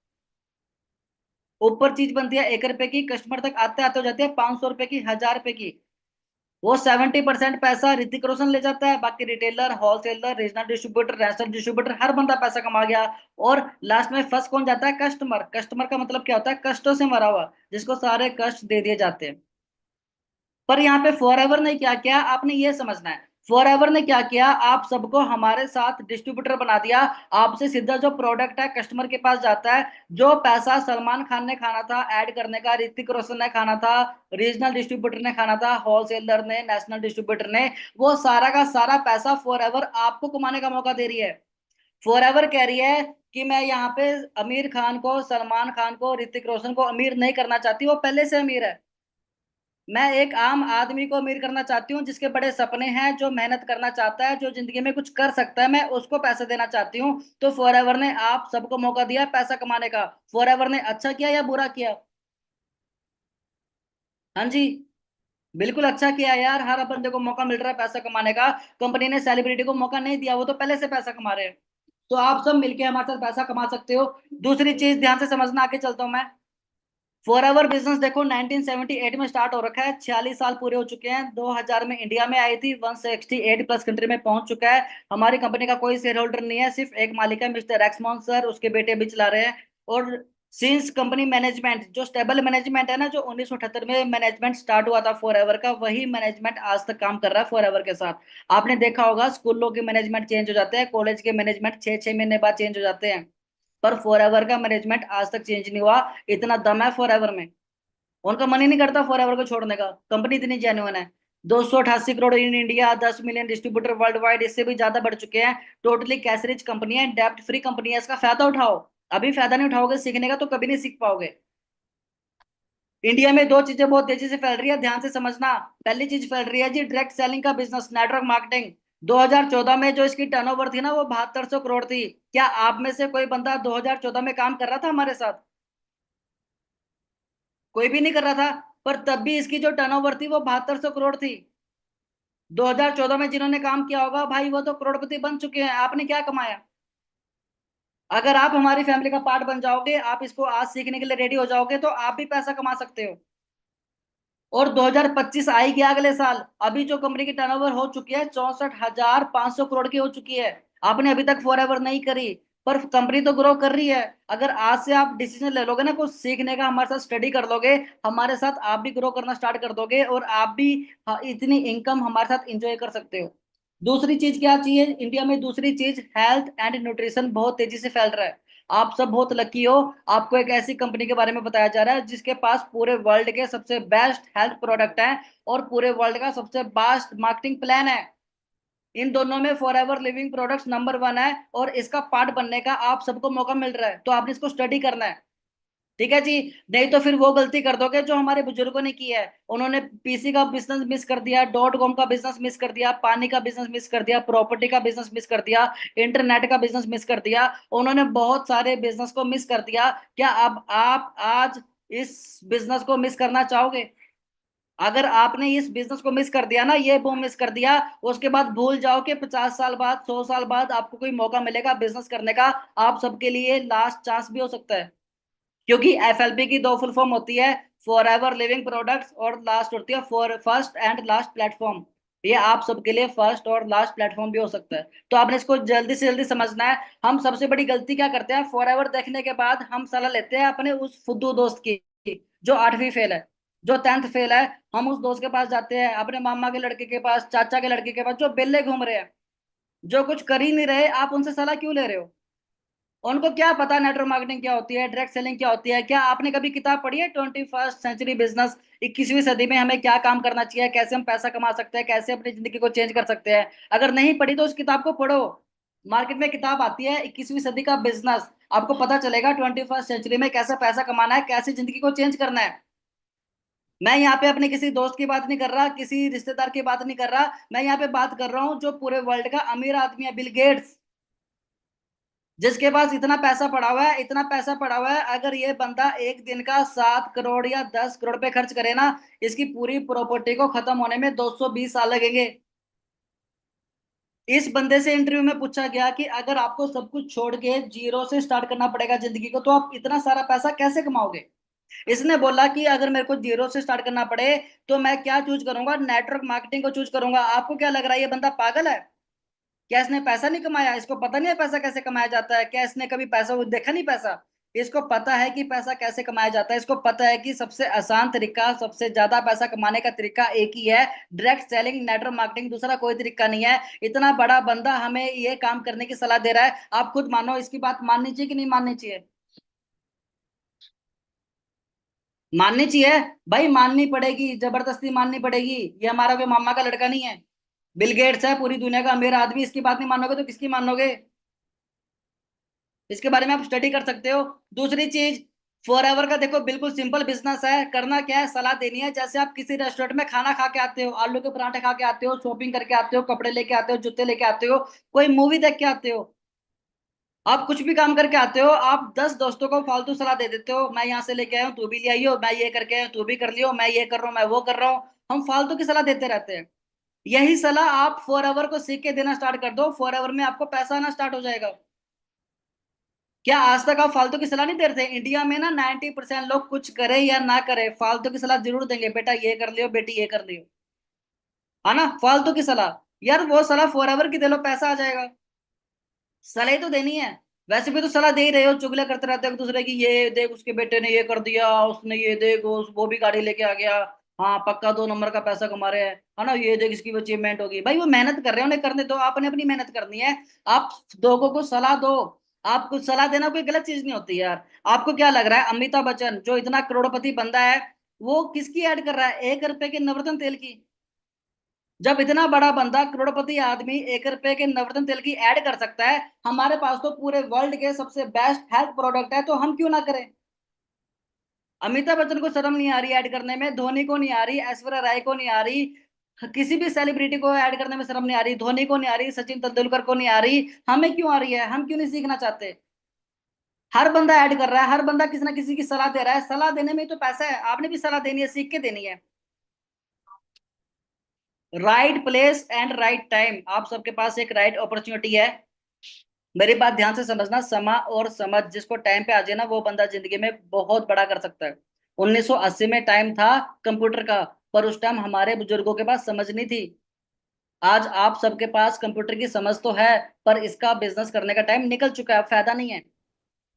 ऊपर चीज बनती है 1 रुपए की, कस्टमर तक आते आते हो जाती है 500 रुपए की, 1000 रुपए की। वो 70% पैसा ऋतिक रोशन ले जाता है, बाकी retailer, wholesaler, regional distributor, national distributor, हर बंदा पैसा कमा गया। और लास्ट में फर्स्ट कौन जाता है? कस्टमर। कस्टमर का मतलब क्या होता है? कष्टों से मरा हुआ, जिसको सारे कष्ट दे दिए जाते हैं। पर यहाँ पे फॉर एवर ने क्या किया, आपने ये समझना है। फॉर एवर ने क्या किया, आप सबको हमारे साथ डिस्ट्रीब्यूटर बना दिया। आपसे सीधा जो प्रोडक्ट है कस्टमर के पास जाता है। जो पैसा सलमान खान ने खाना था ऐड करने का, ऋतिक रोशन ने खाना था, रीजनल डिस्ट्रीब्यूटर ने खाना था, होलसेलर ने, नेशनल डिस्ट्रीब्यूटर ने, वो सारा का सारा पैसा फॉर एवर आपको कमाने का मौका दे रही है। फॉर एवर कह रही है कि मैं यहाँ पे आमिर खान को, सलमान खान को, ऋतिक रोशन को अमीर नहीं करना चाहती, वो पहले से अमीर है। मैं एक आम आदमी को अमीर करना चाहती हूँ, जिसके बड़े सपने हैं, जो मेहनत करना चाहता है, जो जिंदगी में कुछ कर सकता है, मैं उसको पैसा देना चाहती हूँ। तो फॉर एवर ने आप सबको मौका दिया पैसा कमाने का। फॉर एवर ने अच्छा किया या बुरा किया? हाँ जी, बिल्कुल अच्छा किया यार, हर बंदे को मौका मिल रहा है पैसा कमाने का। कंपनी ने सेलिब्रिटी को मौका नहीं दिया, वो तो पहले से पैसा कमा रहे हैं। तो आप सब मिलके हमारे साथ पैसा कमा सकते हो। दूसरी चीज ध्यान से समझना, आगे चलता हूं मैं। फॉर एवर बिजनेस देखो 1978 में स्टार्ट हो रखा है, 46 साल पूरे हो चुके हैं। 2000 में इंडिया में आई थी, 168 प्लस कंट्री में पहुंच चुका है। हमारी कंपनी का कोई शेयर होल्डर नहीं है, सिर्फ एक मालिक है, मिस्टर एक्समोन सर, उसके बेटे भी चला रहे हैं। और सिंस कंपनी मैनेजमेंट, जो स्टेबल मैनेजमेंट है ना, जो 1978 में मैनेजमेंट स्टार्ट हुआ था फॉर एवर का, वही मैनेजमेंट आज तक काम कर रहा है फॉर एवर के साथ। आपने देखा होगा स्कूलों के मैनेजमेंट चेंज हो जाते हैं, कॉलेज के मैनेजमेंट 6-6 महीने बाद चेंज हो जाते हैं, पर फॉर एवर का मैनेजमेंट आज तक चेंज नहीं हुआ। इतना दम है फॉर एवर में, उनका मन ही नहीं करता फॉर एवर को छोड़ने का। कंपनी इतनी जेन्युइन है। 288 crore in India, 10 million distributor world wide, इससे भी ज्यादा बढ़ चुके हैं। टोटली कैश रिच कंपनी है, डेप्ट फ्री कंपनी है, इसका फायदा उठाओ। अभी फायदा नहीं उठाओगे सीखने का, तो कभी नहीं सीख पाओगे। इंडिया में दो चीजें बहुत तेजी से फैल रही है, ध्यान से समझना। पहली चीज फैल रही है जी डायरेक्ट सेलिंग का बिजनेस, नेटवर्क मार्केटिंग। 2014 में जो इसकी टर्नओवर थी ना, वो 7200 करोड़ थी। क्या आप में से कोई बंदा 2014 में काम कर रहा था हमारे साथ? कोई भी नहीं कर रहा था। पर तब भी इसकी जो टर्नओवर थी वो 7200 करोड़ थी। 2014 में जिन्होंने काम किया होगा भाई, वो तो करोड़पति बन चुके हैं। आपने क्या कमाया? अगर आप हमारी फैमिली का पार्ट बन जाओगे, आप इसको आज सीखने के लिए रेडी हो जाओगे, तो आप भी पैसा कमा सकते हो। और 2025 आई गया अगले साल, अभी जो कंपनी की टर्नओवर हो चुकी है 64,500 करोड़ की हो चुकी है। आपने अभी तक फॉर एवर नहीं करी, पर कंपनी तो ग्रो कर रही है। अगर आज से आप डिसीजन ले लोगे ना, कुछ सीखने का, हमारे साथ स्टडी कर लोगे, हमारे साथ आप भी ग्रो करना स्टार्ट कर दोगे, और आप भी इतनी इनकम हमारे साथ एंजॉय कर सकते हो। दूसरी चीज क्या चाहिए इंडिया में? दूसरी चीज हेल्थ एंड न्यूट्रिशन बहुत तेजी से फैल रहा है। आप सब बहुत लकी हो, आपको एक ऐसी कंपनी के बारे में बताया जा रहा है जिसके पास पूरे वर्ल्ड के सबसे बेस्ट हेल्थ प्रोडक्ट है, और पूरे वर्ल्ड का सबसे बेस्ट मार्केटिंग प्लान है। इन दोनों में for ever living products number 1 है, और इसका पार्ट बनने का आप सबको मौका मिल रहा है, तो आपने इसको स्टडी करना है। ठीक है जी। नहीं तो फिर वो गलती कर दोगे जो हमारे बुजुर्गों ने की है। उन्होंने पीसी का बिजनेस मिस कर दिया, .com का बिजनेस मिस कर दिया, पानी का बिजनेस मिस कर दिया, प्रॉपर्टी का बिजनेस मिस कर दिया, इंटरनेट का बिजनेस मिस कर दिया। उन्होंने बहुत सारे बिजनेस को मिस कर दिया। क्या अब आप आज इस बिजनेस को मिस करना चाहोगे? अगर आपने इस बिजनेस को मिस कर दिया ना, ये बूम मिस कर दिया, उसके बाद भूल जाओ कि 50 साल बाद, 100 साल बाद आपको कोई मौका मिलेगा बिजनेस करने का। आप सबके लिए लास्ट चांस भी हो सकता है, क्योंकि एफएलपी की दो फुल फॉर्म होती है, फॉर एवर लिविंग प्रोडक्ट्स, और लास्ट होती है for first and last platform. ये आप सबके लिए फर्स्ट और लास्ट प्लेटफॉर्म भी हो सकता है। तो आपने इसको जल्दी से जल्दी समझना है। हम सबसे बड़ी गलती क्या करते हैं, फॉर एवर देखने के बाद हम सलाह लेते हैं अपने उस फुद्दू दोस्त की, जो 8वीं फेल है, जो 10th फेल है। हम उस दोस्त के पास जाते हैं, अपने मामा के लड़के के पास, चाचा के लड़के के पास, जो बेल्ले घूम रहे हैं, जो कुछ कर ही नहीं रहे। आप उनसे सलाह क्यों ले रहे हो? उनको क्या पता नेटवर्क मार्केटिंग क्या होती है, डायरेक्ट सेलिंग क्या होती है? क्या आपने कभी किताब पढ़ी है 21st सेंचुरी बिजनेस, 21वीं सदी में हमें क्या काम करना चाहिए, कैसे हम पैसा कमा सकते हैं, कैसे अपनी जिंदगी को चेंज कर सकते हैं? अगर नहीं पढ़ी तो उस किताब को पढ़ो। मार्केट में किताब आती है 21वीं सदी का बिजनेस, आपको पता चलेगा 21st सेंचुरी में कैसे पैसा कमाना है, कैसे जिंदगी को चेंज करना है। मैं यहाँ पे अपने किसी दोस्त की बात नहीं कर रहा, किसी रिश्तेदार की बात नहीं कर रहा, मैं यहाँ पे बात कर रहा हूँ जो पूरे वर्ल्ड का अमीर आदमी है, बिल गेट्स, जिसके पास इतना पैसा पड़ा हुआ है, इतना पैसा पड़ा हुआ है। अगर ये बंदा एक दिन का 7 करोड़ या 10 करोड़ पे खर्च करे ना, इसकी पूरी प्रॉपर्टी को खत्म होने में 220 साल लगेंगे। इस बंदे से इंटरव्यू में पूछा गया कि अगर आपको सब कुछ छोड़ के जीरो से स्टार्ट करना पड़ेगा जिंदगी को, तो आप इतना सारा पैसा कैसे कमाओगे? इसने बोला कि अगर मेरे को जीरो से स्टार्ट करना पड़े तो मैं क्या चूज करूंगा, नेटवर्क मार्केटिंग को चूज करूंगा। आपको क्या लग रहा है ये बंदा पागल है? क्या इसने पैसा नहीं कमाया? इसको पता नहीं है पैसा कैसे कमाया जाता है? क्या इसने कभी पैसा वो देखा नहीं पैसा? इसको पता है कि पैसा कैसे कमाया जाता है। इसको पता है कि सबसे आसान तरीका, सबसे ज्यादा पैसा कमाने का तरीका एक ही है, डायरेक्ट सेलिंग, नेटवर्क मार्केटिंग। दूसरा कोई तरीका नहीं है। इतना बड़ा बंदा हमें ये काम करने की सलाह दे रहा है, आप खुद मानो, इसकी बात माननी चाहिए कि नहीं माननी चाहिए? माननी चाहिए भाई, माननी पड़ेगी, जबरदस्ती माननी पड़ेगी। ये हमारा कोई मामा का लड़का नहीं है, बिल गेट्स है, पूरी दुनिया का अमीर आदमी। इसकी बात नहीं मानोगे तो किसकी मानोगे? इसके बारे में आप स्टडी कर सकते हो। दूसरी चीज, फॉर एवर का देखो बिल्कुल सिंपल बिजनेस है। करना क्या है, सलाह देनी है। जैसे आप किसी रेस्टोरेंट में खाना खा के आते हो, आलू के पराठे खा के आते हो, शॉपिंग करके आते हो, कपड़े लेके आते हो, जूते लेके आते हो, कोई मूवी देख के आते हो, आप कुछ भी काम करके आते हो, आप 10 दोस्तों को फालतू सलाह दे देते हो, मैं यहाँ से लेके आया हूँ तू भी ले आई हो, मैं ये करके आया हूँ तू भी कर लियो, मैं ये कर रहा हूँ, मैं वो कर रहा हूँ। हम फालतू की सलाह देते रहते हैं। यही सलाह आप फॉर एवर को सीख के देना स्टार्ट कर दो, फॉर एवर में आपको पैसा आना स्टार्ट हो जाएगा। क्या आज तक आप फालतू की सलाह नहीं दे रहे थे? इंडिया में ना 90% लोग कुछ करे या ना करे, फालतू की सलाह जरूर देंगे, बेटा ये कर लियो, बेटी ये कर लियो, है ना? फालतू की सलाह। यार वो सलाह फॉर एवर की दे लो, पैसा आ जाएगा। सलाह ही तो देनी है। वैसे भी तो सलाह दे ही रहे हो, चुगलियां करते रहते हो एक दूसरे की, ये देख उसके बेटे ने ये कर दिया, उसने ये देख वो भी गाड़ी लेके आ गया, हाँ पक्का 2 नंबर का पैसा कमा रहे हैं, है ना, ये देख इसकी अचीवमेंट होगी। भाई वो मेहनत कर रहे हैं, उन्हें करने दो, आपने अपनी मेहनत करनी है। आप लोगों को सलाह दो। आपको सलाह देना कोई गलत चीज नहीं होती यार। आपको क्या लग रहा है अमिताभ बच्चन जो इतना करोड़पति बंदा है, वो किसकी ऐड कर रहा है? 1 रुपए के नवरत्न तेल की। जब इतना बड़ा बंदा, करोड़पति आदमी, 1 रुपए के नवरत्न तेल की ऐड कर सकता है, हमारे पास तो पूरे वर्ल्ड के सबसे बेस्ट हेल्थ प्रोडक्ट है, तो हम क्यों ना करें? अमिताभ बच्चन को शर्म नहीं आ रही ऐड करने में, धोनी को नहीं आ रही, ऐश्वर्या राय को नहीं आ रही, किसी भी सेलिब्रिटी को ऐड करने में शर्म नहीं आ रही, धोनी को नहीं आ रही, सचिन तेंदुलकर को नहीं आ रही, हमें क्यों आ रही है? हम क्यों नहीं सीखना चाहते? हर बंदा ऐड कर रहा है, हर बंदा किसी ना किसी की सलाह दे रहा है। सलाह देने में ही तो पैसा है। आपने भी सलाह देनी है, सीख के देनी है। Right place and right time, आप सबके पास एक राइट अपॉर्चुनिटी है। मेरी बात ध्यान से समझना, समा और समझ, जिसको टाइम पे आ जाए ना, वो बंदा जिंदगी में बहुत बड़ा कर सकता है। 1980 में टाइम था कंप्यूटर का, पर उस टाइम हमारे बुजुर्गों के पास समझ नहीं थी। आज आप सबके पास कंप्यूटर की समझ तो है, पर इसका बिजनेस करने का टाइम निकल चुका है, अब फायदा नहीं है।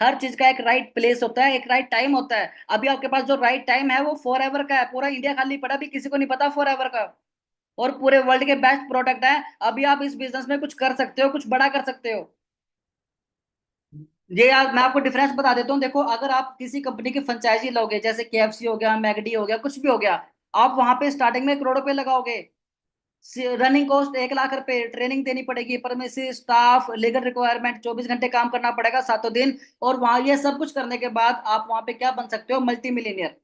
हर चीज का एक राइट प्लेस होता है, एक राइट टाइम होता है। अभी आपके पास जो राइट टाइम है वो फॉर एवर का है। पूरा इंडिया खाली पड़ा, भी किसी को नहीं पता फॉर एवर का, और पूरे वर्ल्ड के बेस्ट प्रोडक्ट है। अभी आप इस बिजनेस में कुछ कर सकते हो, कुछ बड़ा कर सकते हो। ये यार मैं आपको डिफरेंस बता देता हूँ। देखो, अगर आप किसी कंपनी की फ्रेंचाइजी लोगे, जैसे केएफसी हो गया, मैगडी हो गया, कुछ भी हो गया, आप वहां पे स्टार्टिंग में करोड़ों रुपए लगाओगे। रनिंग कॉस्ट 1 लाख रुपए, ट्रेनिंग देनी पड़ेगी, परमिशन, स्टाफ, लीगल रिक्वायरमेंट, 24 घंटे काम करना पड़ेगा, 7 दिन। और वहां ये सब कुछ करने के बाद आप वहां पे क्या बन सकते हो? Multi millionaire.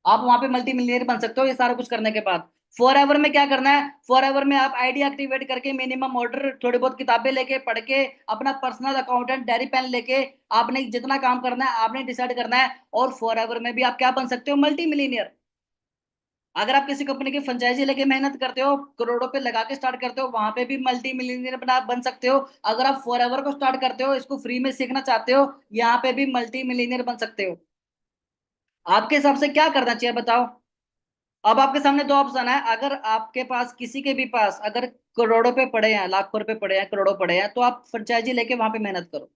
आप वहां पे मल्टी मिलियनर बन सकते हो, ये सारा कुछ करने के बाद। फॉर एवर में क्या करना है? फॉर एवर में आप आईडी एक्टिवेट करके, मिनिमम ऑर्डर, थोड़ी बहुत किताबें लेके पढ़ के, अपना पर्सनल अकाउंटेंट, डायरी पेन लेके, आपने जितना काम करना है आपने डिसाइड करना है। और फॉर एवर में भी आप क्या बन सकते हो? Multi millionaire. अगर आप किसी कंपनी की फ्रेंचाइजी लेके मेहनत करते हो, करोड़ों पे लगा के स्टार्ट करते हो, वहां पे भी मल्टी मिलियनियर बन सकते हो। अगर आप फॉर एवर को स्टार्ट करते हो, इसको फ्री में सीखना चाहते हो, यहाँ पे भी मल्टी मिलियनियर बन सकते हो। आपके हिसाब से क्या करना चाहिए बताओ। अब आपके सामने दो ऑप्शन है। अगर आपके पास किसी के भी पास अगर करोड़ों पे पड़े हैं, लाखों रुपए पड़े हैं, करोड़ों पड़े हैं, तो आप फ्रेंचाइजी लेके वहां पे मेहनत करो।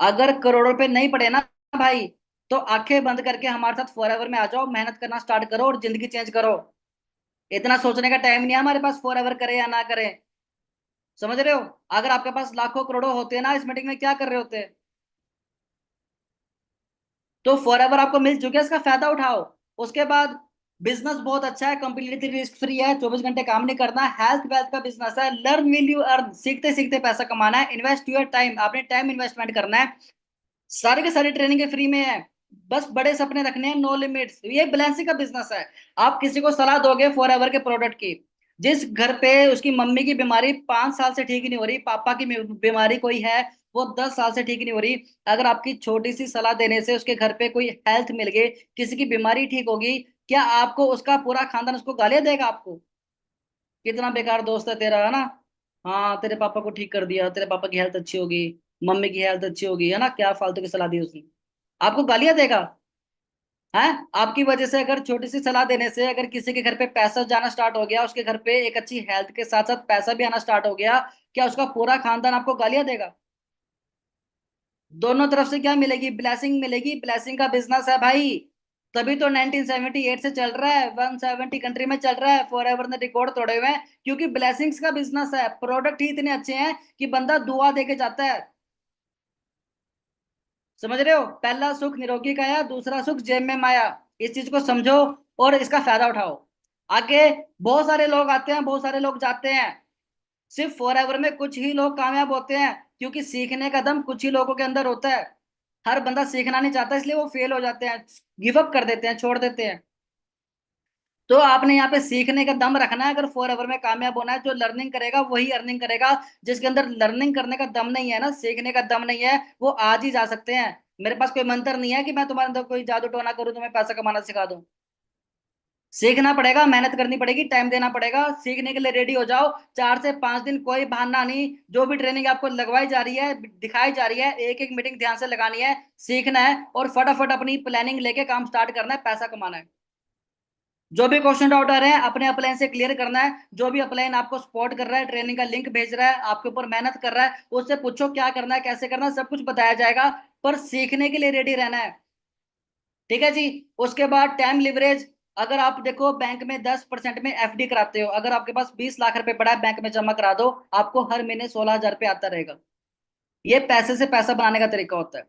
अगर करोड़ों रुपए नहीं पड़े ना भाई, तो आंखें बंद करके हमारे साथ फॉर एवर में आ जाओ, मेहनत करना स्टार्ट करो और जिंदगी चेंज करो। इतना सोचने का टाइम नहीं है हमारे पास फॉर एवर करे या ना करे। समझ रहे हो। अगर आपके पास लाखों करोड़ों होते हैं ना, इस मीटिंग में क्या कर रहे होते। तो फॉर एवर आपको मिल चुके, इसका फायदा उठाओ। उसके बाद बिजनेस बहुत अच्छा है, कंप्लीटली रिस्क फ्री है, 24 घंटे काम नहीं करना, हेल्थ वेल्थ का बिजनेस है, लर्न विल यू अर्न, सीखते सीखते पैसा कमाना है, इन्वेस्ट योर टाइम, आपने टाइम इन्वेस्टमेंट करना है, सारे के सारी ट्रेनिंग फ्री में है, बस बड़े सपने रखने हैं, नो लिमिट्स। ये बैलेंसिंग का बिजनेस है। आप किसी को सलाह दोगे फॉर एवर के प्रोडक्ट की, जिस घर पे उसकी मम्मी की बीमारी 5 साल से ठीक नहीं हो रही, पापा की बीमारी कोई है वो 10 साल से ठीक नहीं हो रही, अगर आपकी छोटी सी सलाह देने से उसके घर पे कोई हेल्थ मिल गई, किसी की बीमारी ठीक होगी, क्या आपको उसका पूरा खानदान उसको गालियां देगा आपको, कितना बेकार दोस्त है तेरा, है ना। हाँ तेरे पापा को ठीक कर दिया, तेरे पापा की हेल्थ अच्छी होगी, मम्मी की हेल्थ अच्छी होगी, है ना, क्या फालतू की सलाह दी उसने, आपको गालियां देगा। है आपकी वजह से अगर छोटी सी सलाह देने से अगर किसी के घर पे पैसा जाना स्टार्ट हो गया, उसके घर पे एक अच्छी हेल्थ के साथ साथ पैसा भी आना स्टार्ट हो गया, क्या उसका पूरा खानदान आपको गालियां देगा। दोनों तरफ से क्या मिलेगी, ब्लेसिंग मिलेगी, ब्लेसिंग का बिजनेस है भाई। तभी तो 1978 से चल रहा है, 170 कंट्री में चल रहा है, फॉर एवर ने रिकॉर्ड तोड़े हुए हैं, क्योंकि ब्लेसिंग्स का बिजनेस है, प्रोडक्ट ही इतने अच्छे हैं कि बंदा दुआ देके जाता है। समझ रहे हो, पहला सुख निरोगी काया, दूसरा सुख जेब में माया। इस चीज को समझो और इसका फायदा उठाओ। आगे बहुत सारे लोग आते हैं, बहुत सारे लोग जाते हैं, सिर्फ फॉर एवर में कुछ ही लोग कामयाब होते हैं, क्योंकि सीखने का दम कुछ ही लोगों के अंदर होता है। हर बंदा सीखना नहीं चाहता, इसलिए वो फेल हो जाते हैं, गिव अप कर देते हैं, छोड़ देते हैं। तो आपने यहाँ पे सीखने का दम रखना है, अगर फॉर एवर में कामयाब होना है। जो लर्निंग करेगा वही अर्निंग करेगा, जिसके अंदर लर्निंग करने का दम नहीं है ना, सीखने का दम नहीं है, वो आज ही जा सकते हैं। मेरे पास कोई मंत्र नहीं है कि मैं तुम्हारे अंदर कोई जादू टोना करूं, तुम्हें पैसा कमाना सिखा दूं। सीखना पड़ेगा, मेहनत करनी पड़ेगी, टाइम देना पड़ेगा, सीखने के लिए रेडी हो जाओ। 4 से 5 दिन कोई बहाना नहीं, जो भी ट्रेनिंग आपको लगवाई जा रही है, दिखाई जा रही है, एक एक मीटिंग ध्यान से लगानी है, सीखना है और फटाफट अपनी प्लानिंग लेके काम स्टार्ट करना है, पैसा कमाना है। जो भी क्वेश्चन डाउट आ रहे हैं अपने अपलाइन से क्लियर करना है। जो भी अपलाइन आपको सपोर्ट कर रहा है, ट्रेनिंग का लिंक भेज रहा है, आपके ऊपर मेहनत कर रहा है, उससे पूछो क्या करना है, कैसे करना है, सब कुछ बताया जाएगा, पर सीखने के लिए रेडी रहना है। ठीक है जी। उसके बाद टाइम लिवरेज। अगर आप देखो बैंक में 10% में एफडी कराते हो, अगर आपके पास 20 लाख रुपए पड़ा है, बैंक में जमा करा दो, आपको हर महीने 16,000 रुपये आता रहेगा। ये पैसे से पैसा बनाने का तरीका होता है।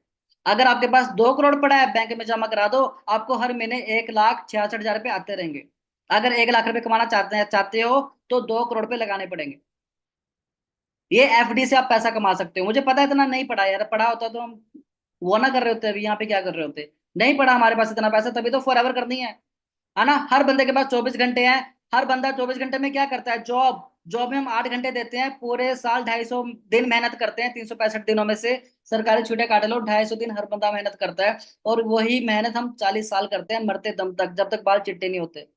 अगर आपके पास 2 करोड़ पड़ा है, बैंक में जमा करा दो, आपको हर महीने 1,66,000 रुपये आते रहेंगे। अगर 1 लाख रुपए कमाना चाहते हो तो 2 करोड़ रुपए लगाने पड़ेंगे। ये एफडी से आप पैसा कमा सकते हो। मुझे पता है इतना नहीं पड़ा यार, पढ़ा होता तो हम वो ना कर रहे होते, अभी यहाँ पे क्या कर रहे होते। नहीं पड़ा हमारे पास इतना पैसा, तभी तो फॉर एवर करनी है ना। हर बंदे के पास 24 घंटे हैं। हर बंदा 24 घंटे में क्या करता है, जॉब। जॉब में हम 8 घंटे देते हैं, पूरे साल 250 दिन मेहनत करते हैं, 365 दिनों में से सरकारी छुट्टियां काट लो, 250 दिन हर बंदा मेहनत करता है। और वही मेहनत हम 40 साल करते हैं, मरते दम तक, जब तक बाल चिट्टे नहीं होते।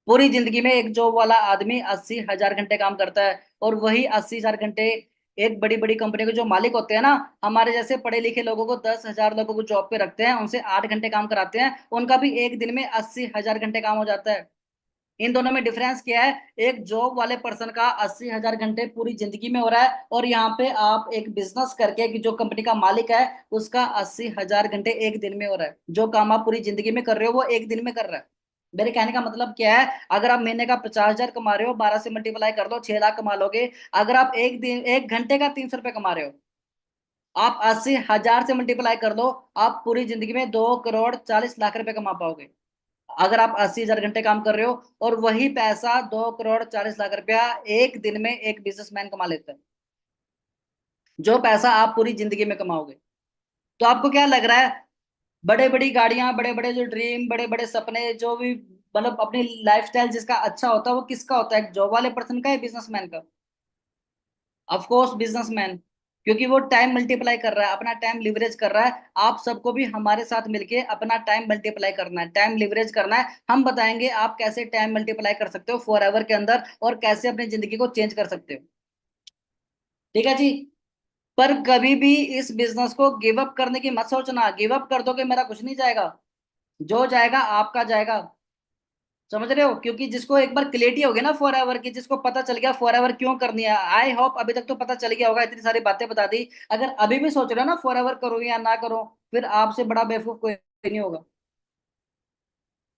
पूरी जिंदगी में एक जॉब वाला आदमी 80,000 घंटे काम करता है, और वही 80,000 घंटे एक बड़ी बड़ी कंपनी के जो मालिक होते हैं ना, हमारे जैसे पढ़े लिखे लोगों को 10,000 लोगों को जॉब पे रखते हैं, उनसे 8 घंटे काम कराते हैं, उनका भी एक दिन में 80,000 घंटे काम हो जाता है। इन दोनों में डिफरेंस क्या है, एक जॉब वाले पर्सन का 80,000 घंटे पूरी जिंदगी में हो रहा है, और यहाँ पे आप एक बिजनेस करके कि जो कंपनी का मालिक है उसका 80,000 घंटे एक दिन में हो रहा है। जो काम आप पूरी जिंदगी में कर रहे हो वो एक दिन में कर रहा है। मेरे कहने का मतलब क्या है, अगर आप महीने का 50,000 कमा रहे हो, 12 से मल्टीप्लाई कर लो, 6 लाख कमा लोगे। अगर आप एक दिन 1 घंटे का 300 रुपये कमा रहे हो, आप 80,000 से मल्टीप्लाई कर लो, आप पूरी जिंदगी में 2,40,00,000 रुपए कमा पाओगे। अगर आप 80,000 घंटे काम कर रहे हो, और वही पैसा 2,40,00,000 रुपया एक दिन में एक बिजनेसमैन कमा लेता है, जो पैसा आप पूरी जिंदगी में कमाओगे। तो आपको क्या लग रहा है, बड़े बड़ी गाड़ियां, बड़े बड़े जो ड्रीम, बड़े बड़े सपने, जो भी मतलब अपनी लाइफस्टाइल जिसका अच्छा होता है, वो किसका होता है, जॉब वाले पर्सन का या बिजनेसमैन का। Of course businessman. क्योंकि वो टाइम मल्टीप्लाई कर रहा है, अपना टाइम लिवरेज कर रहा है। आप सबको भी हमारे साथ मिलके अपना टाइम मल्टीप्लाई करना है, टाइम लिवरेज करना है। हम बताएंगे आप कैसे टाइम मल्टीप्लाई कर सकते हो फॉरएवर के अंदर और कैसे अपनी जिंदगी को चेंज कर सकते हो। ठीक है जी। पर कभी भी इस बिजनेस को गिव अप करने की मत सोचना। गिव अप कर दोगे मेरा कुछ नहीं जाएगा, जो जाएगा आपका जाएगा। समझ रहे हो? क्योंकि जिसको एक बार क्लैरिटी हो गई ना फॉरएवर की, जिसको पता चल गया फॉरएवर क्यों करनी है, आई होप अभी तक तो पता चल गया होगा, इतनी सारी बातें बता दी। अगर अभी भी सोच रहे हो ना फॉरएवर करो या ना करो, फिर आपसे बड़ा बेवकूफ कोई नहीं होगा।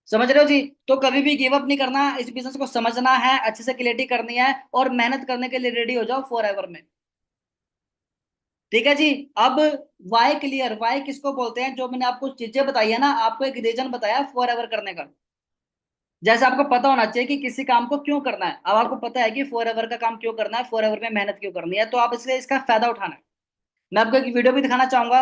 समझ रहे हो जी? तो कभी भी गिव अप नहीं करना, इस बिजनेस को समझना है, अच्छे से क्लैरिटी करनी है और मेहनत करने के लिए रेडी हो जाओ फॉरएवर में। ठीक है जी। अब वाई क्लियर, वाई किसको बोलते हैं? जो मैंने आपको चीजें बताई है ना, आपको एक रीजन बताया फॉरएवर करने का। जैसे आपको पता होना चाहिए कि किसी काम को क्यों करना है। अब आपको पता है कि फॉरएवर का काम क्यों करना है, फॉरएवर में मेहनत क्यों करनी है, तो आप इसलिए इसका फायदा उठाना है। मैं आपको एक वीडियो भी दिखाना चाहूंगा,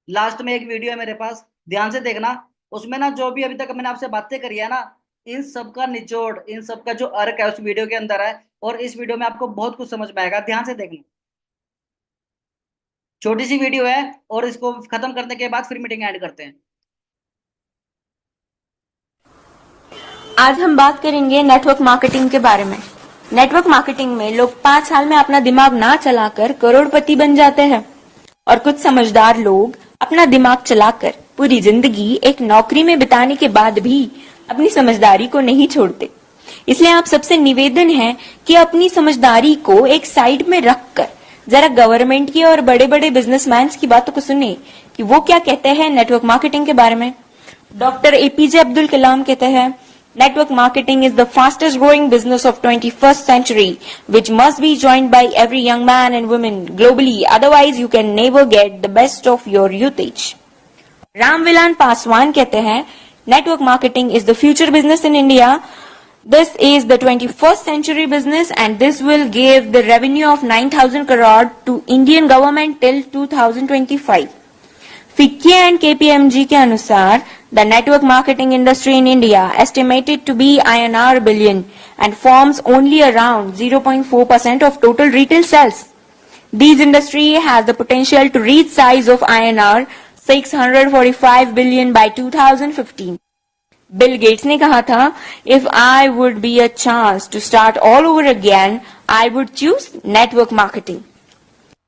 लास्ट में एक वीडियो है मेरे पास, ध्यान से देखना। उसमें ना जो भी अभी तक मैंने आपसे बातें करी है ना, इन सब का निचोड़, इन सब का जो अर्क है उस वीडियो के अंदर है। और इस वीडियो में आपको बहुत कुछ समझ में आएगा, ध्यान से देखना। छोटी सी वीडियो है और इसको खत्म करने के बाद फिर मीटिंग ऐड करते हैं। आज हम बात करेंगे नेटवर्क मार्केटिंग के बारे में। नेटवर्क मार्केटिंग में लोग 5 साल में अपना दिमाग ना चलाकर करोड़पति बन जाते हैं और कुछ समझदार लोग अपना दिमाग चलाकर पूरी जिंदगी एक नौकरी में बिताने के बाद भी अपनी समझदारी को नहीं छोड़ते। इसलिए आप सबसे निवेदन है कि अपनी समझदारी को एक साइड में रखकर जरा गवर्नमेंट की और बड़े बड़े बिजनेसमैन की बातों को सुने कि वो क्या कहते हैं नेटवर्क मार्केटिंग के बारे में। डॉक्टर एपीजे अब्दुल कलाम कहते हैं, Network marketing is the fastest growing business of 21st century, which must be joined by every young man and woman globally. Otherwise, you can never get the best of your usage. Ramvilan Paswan कहते हैं, Network marketing is the future business in India. This is the 21st century business and this will give the revenue of 9,000 crore to Indian government till 2025. FICCI and KPMG के अनुसार the network marketing industry in India estimated to be INR billion and forms only around 0.4% of total retail sales. This industry has the potential to reach size of INR 645 billion by 2015. Bill Gates ने कहा था, if I would be a chance to start all over again, I would choose network marketing.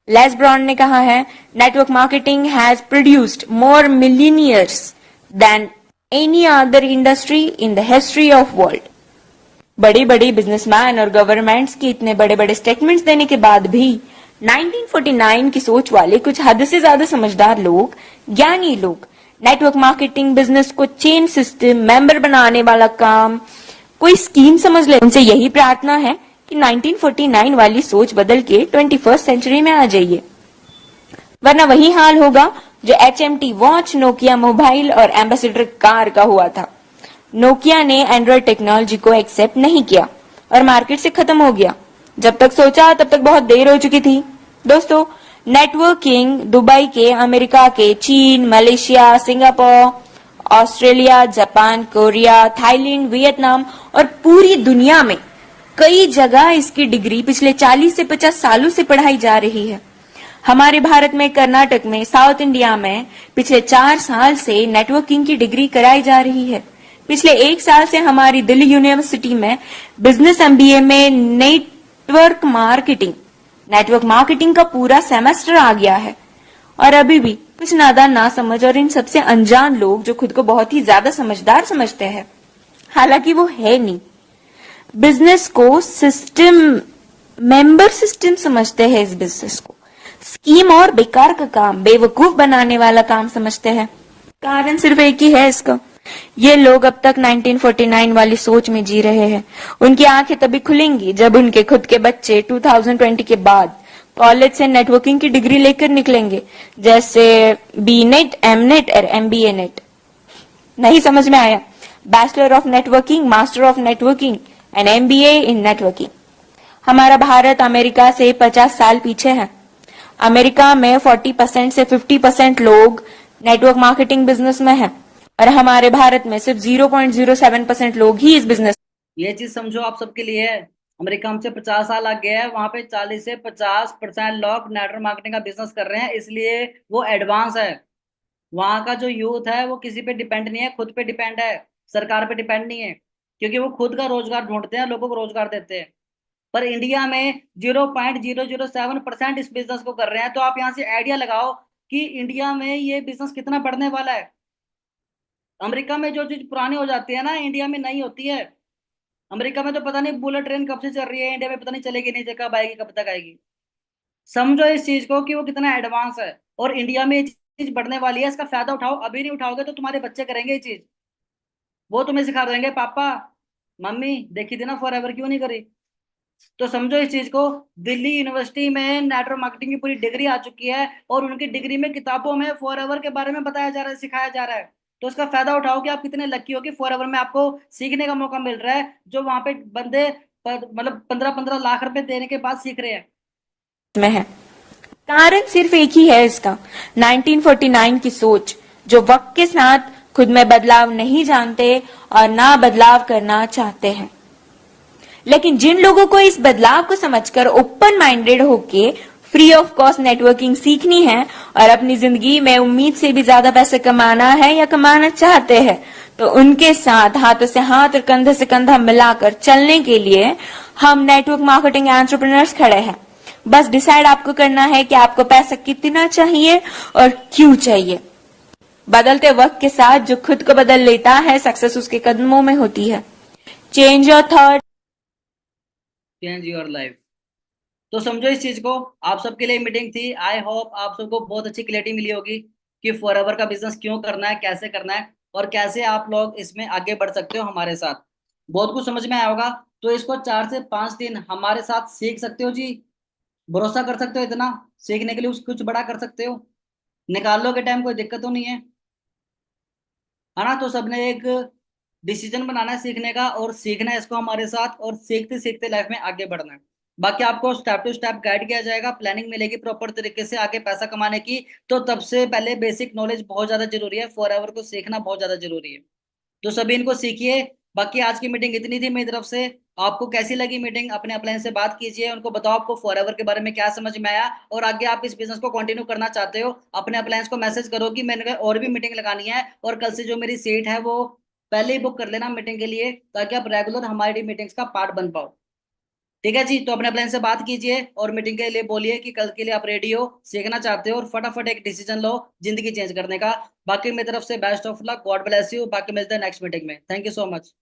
Les Brown ने कहा है, network marketing has produced more millionaires than any other industry in the history of world. बड़े बड़े बिजनेसमैन और गवर्नमेंट्स के इतने बड़े बड़े स्टेटमेंट्स देने के बाद भी 1949 की सोच वाले कुछ हद से ज्यादा समझदार लोग, ज्ञानी लोग नेटवर्क मार्केटिंग बिजनेस को चेन सिस्टम, मेंबर बनाने वाला काम कोई स्कीम समझ ले। उनसे यही प्रार्थना है कि 1949 वाली सोच बदल के 21st सेंचुरी में आ जाइए, वरना वही हाल होगा जो HMT वॉच, नोकिया मोबाइल और एम्बेसडर कार का हुआ था। नोकिया ने एंड्रॉइड टेक्नोलॉजी को एक्सेप्ट नहीं किया और मार्केट से खत्म हो गया। जब तक सोचा तब तक बहुत देर हो चुकी थी। दोस्तों, नेटवर्किंग दुबई के, अमेरिका के, चीन, Malaysia, Singapore, Australia, Japan, Korea, Thailand, Vietnam और पूरी दुनिया में कई जगह इसकी डिग्री पिछले 40 से 50 सालों से पढ़ाई जा रही है। हमारे भारत में, कर्नाटक में, साउथ इंडिया में पिछले 4 साल से नेटवर्किंग की डिग्री कराई जा रही है। पिछले 1 साल से हमारी दिल्ली यूनिवर्सिटी में बिजनेस MBA में नेटवर्क मार्केटिंग का पूरा सेमेस्टर आ गया है। और अभी भी कुछ नादान, ना समझ और इन सबसे अनजान लोग जो खुद को बहुत ही ज्यादा समझदार समझते हैं, हालांकि वो है नहीं, बिजनेस को सिस्टम, मेंबर सिस्टम समझते हैं। इस बिजनेस को स्कीम और बेकार का काम, बेवकूफ बनाने वाला काम समझते हैं। कारण सिर्फ एक ही है इसका, ये लोग अब तक 1949 वाली सोच में जी रहे हैं। उनकी आंखें तभी खुलेंगी जब उनके खुद के बच्चे 2020 के बाद कॉलेज से नेटवर्किंग की डिग्री लेकर निकलेंगे, जैसे BNet, MNet और MBA नेट। नहीं समझ में आया? Bachelor of networking, master of networking and MBA in networking. हमारा भारत अमेरिका से 50 साल पीछे है। अमेरिका में 40% से 50% लोग नेटवर्क मार्केटिंग बिजनेस में है और हमारे भारत में सिर्फ 0.07% लोग ही इस बिजनेस। ये चीज समझो आप सबके लिए है अमेरिका हमसे 50 साल आगे है, वहां पे 40 से 50% लोग नेटवर्क मार्केटिंग का बिजनेस कर रहे हैं, इसलिए वो एडवांस है। वहां का जो यूथ है वो किसी पे डिपेंड नहीं है, खुद पे डिपेंड है, सरकार पे डिपेंड नहीं है, क्योंकि वो खुद का रोजगार ढूंढते हैं, लोगों को रोजगार देते हैं। पर इंडिया में 0.007% इस बिजनेस को कर रहे हैं। तो आप यहाँ से आइडिया लगाओ कि इंडिया में ये बिजनेस कितना बढ़ने वाला है। अमेरिका में जो चीज पुरानी हो जाती है ना, इंडिया में नहीं होती है। अमेरिका में तो पता नहीं बुलेट ट्रेन कब से चल रही है, इंडिया में पता नहीं चलेगी नहीं, कब आएगी, कब तक आएगी। समझो इस चीज को कि वो कितना एडवांस है, और इंडिया में ये चीज बढ़ने वाली है। इसका फायदा उठाओ, अभी नहीं उठाओगे तो तुम्हारे बच्चे करेंगे ये चीज। वो तुम्हें सिखा देंगे, पापा मम्मी देखी थी ना फॉरएवर, क्यों नहीं करी। तो समझो इस चीज को, दिल्ली यूनिवर्सिटी में नेटवर्क मार्केटिंग की पूरी डिग्री आ चुकी है, और उनकी डिग्री में किताबों में फॉरएवर के बारे में बताया जा रहा है, सिखाया जा रहा है। तो उसका फायदा उठाओ कि आप कितने लकी हो कि फॉरएवर में आपको सीखने का मौका मिल रहा है, जो वहां पे बंदे मतलब 15-15 लाख रुपए देने के बाद सीख रहे हैं। में है। कारण सिर्फ एक ही है इसका, 1949 की सोच, जो वक्त के साथ खुद में बदलाव नहीं जानते और ना बदलाव करना चाहते हैं। लेकिन जिन लोगों को इस बदलाव को समझकर ओपन माइंडेड होके फ्री ऑफ कॉस्ट नेटवर्किंग सीखनी है और अपनी जिंदगी में उम्मीद से भी ज्यादा पैसे कमाना है या कमाना चाहते हैं, तो उनके साथ हाथों से हाथ और कंधे से कंधा मिलाकर चलने के लिए हम नेटवर्क मार्केटिंग एंटरप्रेन्योर्स खड़े हैं। बस डिसाइड आपको करना है कि आपको पैसा कितना चाहिए और क्यों चाहिए। बदलते वक्त के साथ जो खुद को बदल लेता है, सक्सेस उसके कदमों में होती है। Change your thought, change your life. तो समझो इस चीज को, आप सबके लिए मीटिंग थी। आई होप आप सबको बहुत अच्छी क्लैरिटी मिली होगी कि फॉरएवर का बिजनेस क्यों करना है, कैसे करना है, और कैसे आप लोग इसमें आगे बढ़ सकते हो हमारे साथ। बहुत कुछ समझ में आया होगा। तो इसको 4 से 5 दिन हमारे साथ सीख सकते हो जी। भरोसा कर सकते हो, इतना सीखने के लिए कुछ बड़ा कर सकते हो, निकाल लो के टाइम, कोई दिक्कत तो नहीं है ना। तो सबने एक डिसीजन बनाना है सीखने का, और सीखना है इसको हमारे साथ, और सीखते सीखते लाइफ में आगे बढ़ना है। बाकी आपको स्टेप टू स्टेप गाइड किया जाएगा, प्लानिंग मिलेगी प्रॉपर तरीके से आगे पैसा कमाने की। तो तब से पहले बेसिक नॉलेज बहुत ज्यादा जरूरी है, फॉरएवर को सीखना बहुत ज्यादा जरूरी है। तो सभी इनको सीखिए। बाकी आज की मीटिंग इतनी थी मेरी तरफ से। आपको कैसी लगी मीटिंग, अपने अपलाइन से बात कीजिए, उनको बताओ आपको फॉरएवर के बारे में क्या समझ में आया, और आगे आप इस बिजनेस को कंटिन्यू करना चाहते हो, अपने अपलाइंस को मैसेज करो कि मैंने और भी मीटिंग लगानी है, और कल से जो मेरी सीट है वो पहले ही बुक कर लेना मीटिंग के लिए, ताकि आप रेगुलर हमारी मीटिंग्स का पार्ट बन पाओ। ठीक है जी। तो अपने प्लान से बात कीजिए और मीटिंग के लिए बोलिए कि कल के लिए आप रेडी हो, सीखना चाहते हो, और फटाफट एक डिसीजन लो जिंदगी चेंज करने का। बाकी मेरी तरफ से best of luck, God bless you. बाकी मिलते हैं नेक्स्ट मीटिंग में। Thank you so much.